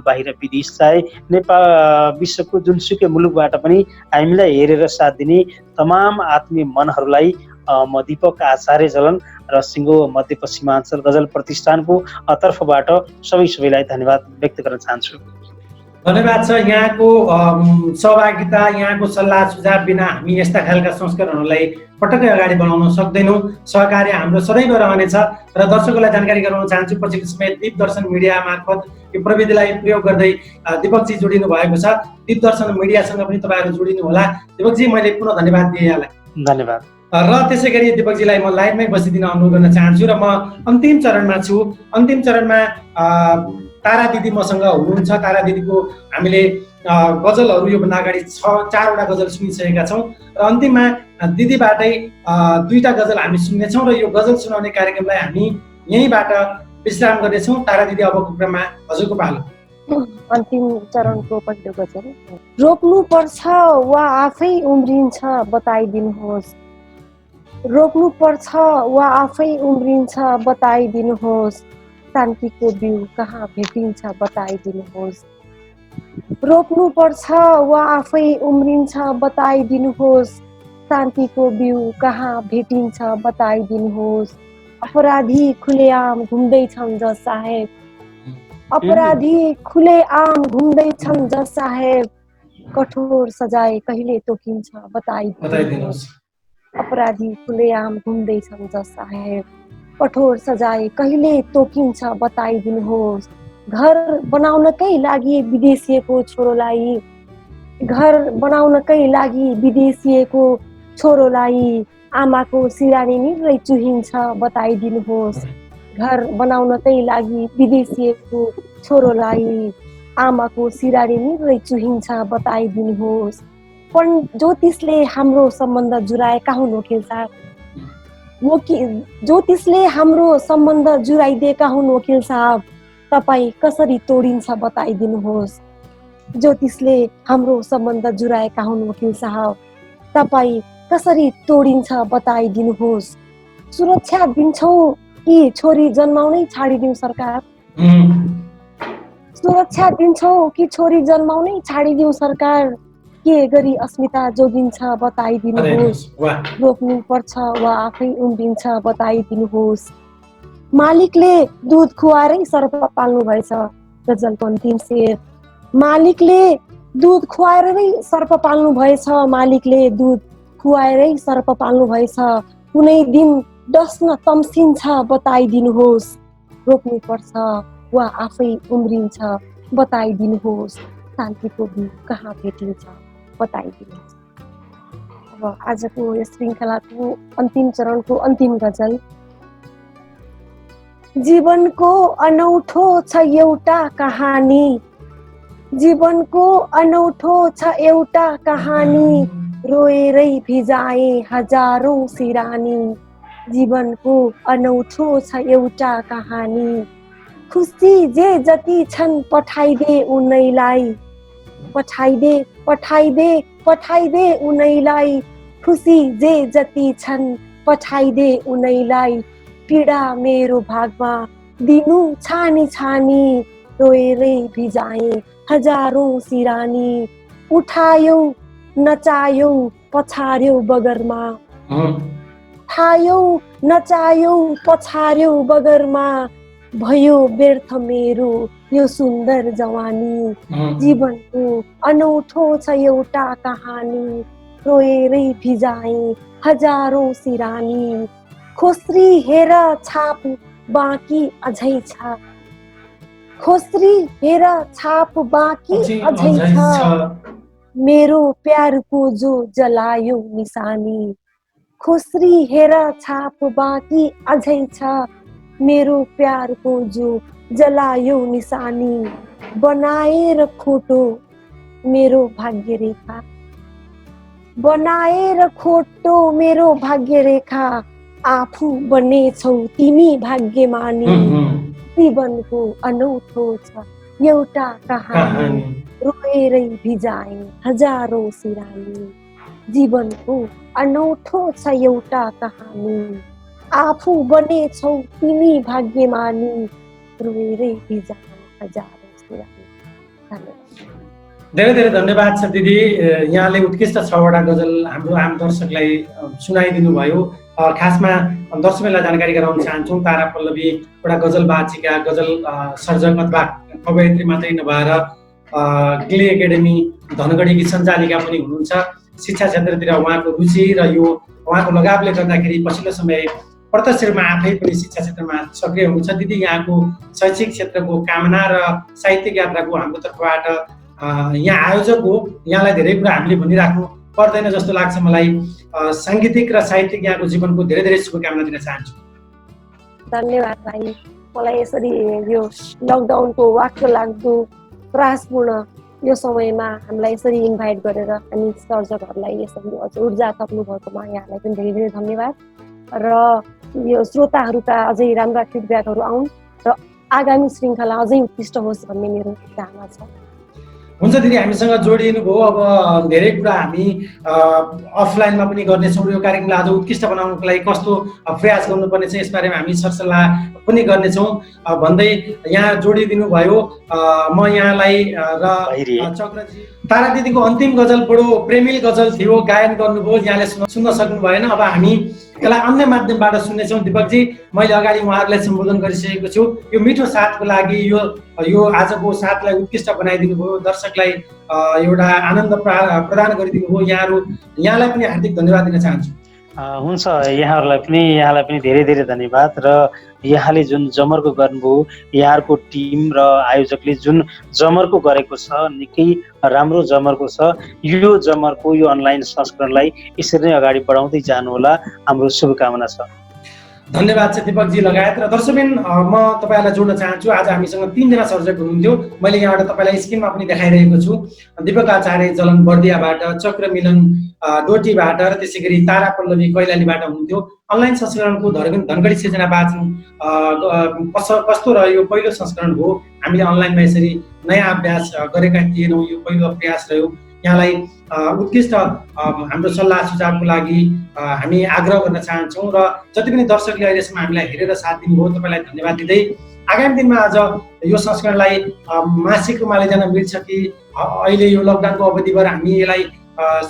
बाहिर विदेश चाहे नेपाल विश्वको जुनसुकै मुलुकबाट पनि हामीलाई हेरेर साथ दिने तमाम आत्मीय मनहरूलाई म दीपक आचार्य जलन र सिङ्गो मध्यपश्चिमाञ्चल गजल प्रतिष्ठानको तर्फबाट सबैलाई धन्यवाद व्यक्त गर्न चाहन्छु।
धन्यवाद छ। यहाँको सहभागिता, यहाँको सल्लाह सुझाव बिना हामी यस्ता खालका संस्करणहरूलाई पटक्कै अगाडि बढाउन सक्दैनौँ। सहकार्य हाम्रो सदैव रहनेछ। र दर्शकहरूलाई जानकारी गराउन चाहन्छु, पछिल्लो समय दीप दर्शन मिडिया मार्फत यो प्रविधिलाई प्रयोग गर्दै दीपकजी जोडिनु भएको छ। दीप दर्शन मिडियासँग पनि तपाईँहरू जोडिनु होला। दीपकजी, मैले पुनः धन्यवाद दिएँ यहाँलाई।
धन्यवाद।
र त्यसै गरी दीपकजीलाई म लाइभमै बसिदिन अनुरोध गर्न चाहन्छु। र म अन्तिम चरणमा छु। अन्तिम चरणमा तारा दिदी मसँग हुनुहुन्छ। तारा दिदीको हामीले गजलहरू योभन्दा अगाडि 4वटा गजल सुनिसकेका छौँ र अन्तिममा दिदीबाटै 2टा गजल हामी सुन्नेछौँ र यो गजल सुनाउने कार्यक्रमलाई हामी यहीँबाट विश्राम गर्नेछौँ। तारा दिदी, अबको क्रममा हजुरको पालो।
अन्तिम चरणको पहिलो गजल। रोक्नु पर्छ वा आफै उम्रिन्छ बताइदिनुहोस्, रोक्नु पर्छ वा आफै उम्रिन्छ बताइदिनुहोस्, शान्तिको बिउ कहाँ भेटिन्छ बताइदिनुहोस्, रोक्नु पर्छ वा आफै उम्रिन्छ बताइदिनुहोस्, शान्तिको बिउ कहाँ भेटिन्छ बताइदिनुहोस्। अपराधी खुलेआम घुम्दैछन् जज साहेब, अपराधी खुलेआम घुम्दैछन् जज साहेब, कठोर सजाय कहिले तोकिन्छ बताइदिनुहोस्, अपराधी खुलेआम घुम्दैछन् जज साहेब, कठोर सजाय कहिले तोकिन्छ बताइदिनुहोस्। घर बनाउनकै लागि विदेशिएको छोरोलाई, घर बनाउनकै लागि विदेशिएको छोरोलाई आमाको सिरानी निरै चुहिन्छ बताइदिनुहोस्, घर बनाउनकै लागि विदेशिएको छोरोलाई आमाको सिरानी निरै चुहिन्छ बताइदिनुहोस्। पण ज्योतिषले हाम्रो सम्बन्ध जुराएका हुन् वकिल साहब। ज्योतिषले हाम्रो सम्बन्ध जुराइदिएका हुन् वकिल साहब। तपाईँ कसरी तोडिन्छ बताइदिनुहोस्। ज्योतिषले हाम्रो सम्बन्ध जुराएका हुन् वकिल साहब। तपाईँ कसरी तोडिन्छ बताइदिनुहोस्। सुरक्षा दिन्छौ कि छोरी जन्माउनै छाडिदिउँ सरकार। सुरक्षा दिन्छौ कि छोरी जन्माउनै छाडिदिउँ सरकार। के गरी अस्मिता जोगिन्छ बताइदिनुहोस्। रोक्नु पर्छ वा आफै उम्रिन्छ बताइदिनुहोस्। मालिकले दुध खुवाएरै सर्प पाल्नु भएछ। गजलको अन्तिम शेर। मालिकले दुध खुवाएरै सर्प पाल्नु भएछ। मालिकले दुध खुवाएरै सर्प पाल्नु भएछ। कुनै दिन डस्न तम्सिन्छ बताइदिनुहोस्। रोक्नु पर्छ वा आफै उम्रिन्छ बताइदिनुहोस्। शान्तिको बिउ कहाँ भेटिन्छ बताइदिनुहोस्। अब आजको यस श्रृङ्खलाको अन्तिम चरणको अन्तिम गजल। जीवनको अनौठो छ एउटा कहानी। जीवनको अनौठो छ एउटा कहानी। रोएरै भिजाए हजारौं सिरानी। जीवनको अनौठो छ एउटा कहानी। खुसी जे जति छन् पठाइदे उनैलाई। पठाइदे पठाइदे पठाइदे उनैलाई। खुसी जे जति छन् पठाइदे उनैलाई। पीडा मेरो भागमा दिनु छानी छानी। रोएरै भिजाए हजारौं सिरानी। उठायौ नचायौ पछार्यौ बगरमा। उठायौ नचायौ पछार्यौ बगरमा। भयो व्यर्थ मेरो यो सुन्दर जवानी। जीवनको अनौठो छ एउटा कहानी। रोएरै भिजाए हजारौं सिरानी। खोस्री हेर छाप बाँकी अझै छ। खोस्री हेर छाप बाँकी अझै छ। मेरो प्यारको जो जलायो निशानी। खोस्री हेर छाप बाँकी अझै छ। मेरो प्यारको जो जलायो निशानी। बनाएर खोटो मेरो भाग्य रेखा। बनाएर खोटो मेरो भाग्य रेखा। आफू बनेछौ तिमी भाग्यमानी। जीवनको अनौठो छ एउटा कहानी। रोएरै भिजाए हजारौं सिरानी। जीवनको अनौठो छ एउटा कहानी। आफू बनेछौ तिमी भाग्यमानी। रोएरै भिजाए हजारौं सिरानी। धन्यवाद।
धेरै धेरै धन्यवाद छ दिदी। यहाँले उत्कृष्ट 6वटा गजल हाम्रो आम दर्शकलाई सुनाइदिनु भयो। खासमा दर्शकलाई जानकारी गराउन चाहन्छौँ तारा पल्लवी एउटा गजल वाचिका, गजल सर्जक अथवा कवयित्री मात्रै नभएर ग्ले एकाडेमी धनगढीकी सञ्चालिका पनि हुनुहुन्छ। शिक्षा क्षेत्रतिर उहाँको रुचि र यो उहाँको लगावले गर्दाखेरि पछिल्लो समय प्रत्यक्ष रूपमा आफै पनि शिक्षा क्षेत्रमा सक्रिय हुनुहुन्छ। दिदी, यहाँको शैक्षिक क्षेत्रको कामना र साहित्यिक यात्राको हाम्रो तर्फबाट यहाँ आयोजक हो, यहाँलाई धेरै कुरा हामीले भनिराख्नु पर्दैन जस्तो लाग्छ मलाई। साङ्गीतिक र साहित्यिक यहाँको जीवनको धेरै धेरै शुभकामना दिन चाहन्छु।
धन्यवाद भाइ। मलाई यसरी यो लकडाउनको वाक्क लाग्दो त्रासपूर्ण यो समयमा हामीलाई यसरी इन्भाइट गरेर अनि सर्जकहरूलाई यसरी अझ ऊर्जा थप्नु भएकोमा यहाँलाई पनि धेरै धेरै धन्यवाद। र यो श्रोताहरूका अझै राम्रा फिडब्याकहरू आउन् र आगामी श्रृङ्खला अझै उत्कृष्ट होस् भन्ने मेरो चाहना छ।
हुन्छ दिदी, हामीसँग जोडिनु भयो। अब धेरै कुरा हामी अफलाइनमा पनि गर्नेछौँ। यो कार्यक्रमलाई अझ उत्कृष्ट बनाउनको लागि कस्तो प्रयास गर्नुपर्ने छ यसबारेमा हामी सरसल्लाह पनि गर्नेछौँ भन्दै यहाँ जोडिदिनु भयो। म यहाँलाई र चक्रजी, तारा दिदीको अन्तिम गजल बडो प्रेमिल गजल थियो, गायन गर्नुभयो, यहाँले सुन्न सक्नु भएन। अब हामी यसलाई अन्य माध्यमबाट सुन्नेछौँ। दीपकजी, मैले अगाडि उहाँहरूलाई सम्बोधन गरिसकेको छु। यो मिठो साथको लागि यो आजको साथलाई उत्कृष्ट बनाइदिनु भयो, दर्शकलाई एउटा आनन्द प्रदान गरिदिनु भयो। यहाँलाई पनि हार्दिक धन्यवाद दिन चाहन्छु।
हुन्छ, यहाँलाई पनि धेरै धेरै धन्यवाद। र यहाँले जुन जमर्को गर्नुभयो, यहाँको टिम र आयोजकले जुन जमर्को गरेको छ, निकै राम्रो जमर्को छ। यो जमर्को, यो अनलाइन संस्करणलाई यसरी नै अगाडि बढाउँदै जानुहोला, हाम्रो शुभकामना छ।
धन्यवाद छ दिपकजी लगायत। र दर्शकबिन म तपाईँहरूलाई जोड्न चाहन्छु, आज हामीसँग 3 जना सर्जक हुनुहुन्थ्यो। मैले यहाँबाट तपाईँलाई स्क्रिनमा पनि देखाइरहेको छु। दिपक आचार्य जलन बर्दियाबाट, चक्र मिलन डोटीबाट, र त्यसै गरी तारा पल्लवी कैलालीबाट हुनुहुन्थ्यो। अनलाइन संस्करणको धनगढी सिर्जना वाचन कस्तो रह्यो, पहिलो संस्करण हो। हामीले अनलाइनमा यसरी नयाँ अभ्यास गरेका थिएनौँ, यो पहिलो प्रयास रह्यो। यहाँलाई उत्कृष्ट हाम्रो सल्लाह सुझावको लागि हामी आग्रह गर्न चाहन्छौँ र जति पनि दर्शकले अहिलेसम्म हामीलाई हेरेर साथ दिनुभयो तपाईँलाई धन्यवाद दिँदै आगामी दिनमा आज यो संस्करणलाई मासिक रूपमा लैजान मिल्छ कि अहिले यो लकडाउनको अवधिभर हामी यसलाई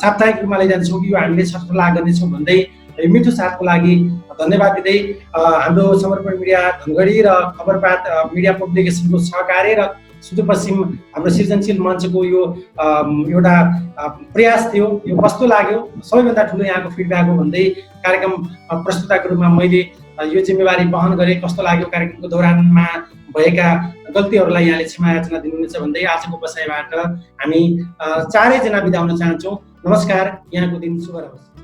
साप्ताहिक रूपमा लैजान्छौँ कि यो हामीले सल्लाह गर्नेछौँ भन्दै यो मिठो साथको लागि धन्यवाद दिँदै हाम्रो समर्पण मिडिया धनगढी र खबरपात मिडिया पब्लिकेसनको सहकार्य र सुदूरपश्चिम हाम्रो सृजनशील मञ्चको यो एउटा प्रयास थियो। यो कस्तो लाग्यो, सबैभन्दा ठुलो यहाँको फिडब्याक हो भन्दै कार्यक्रम प्रस्तुताको रूपमा मैले यो जिम्मेवारी वहन गरेँ। कस्तो लाग्यो, कार्यक्रमको दौरानमा भएका गल्तीहरूलाई यहाँले क्षमा याचना दिनुहुनेछ भन्दै आजको बसाइबाट हामी चारैजना बिदा हुन चाहन्छौँ। नमस्कार, यहाँको दिन शुभ रहोस्।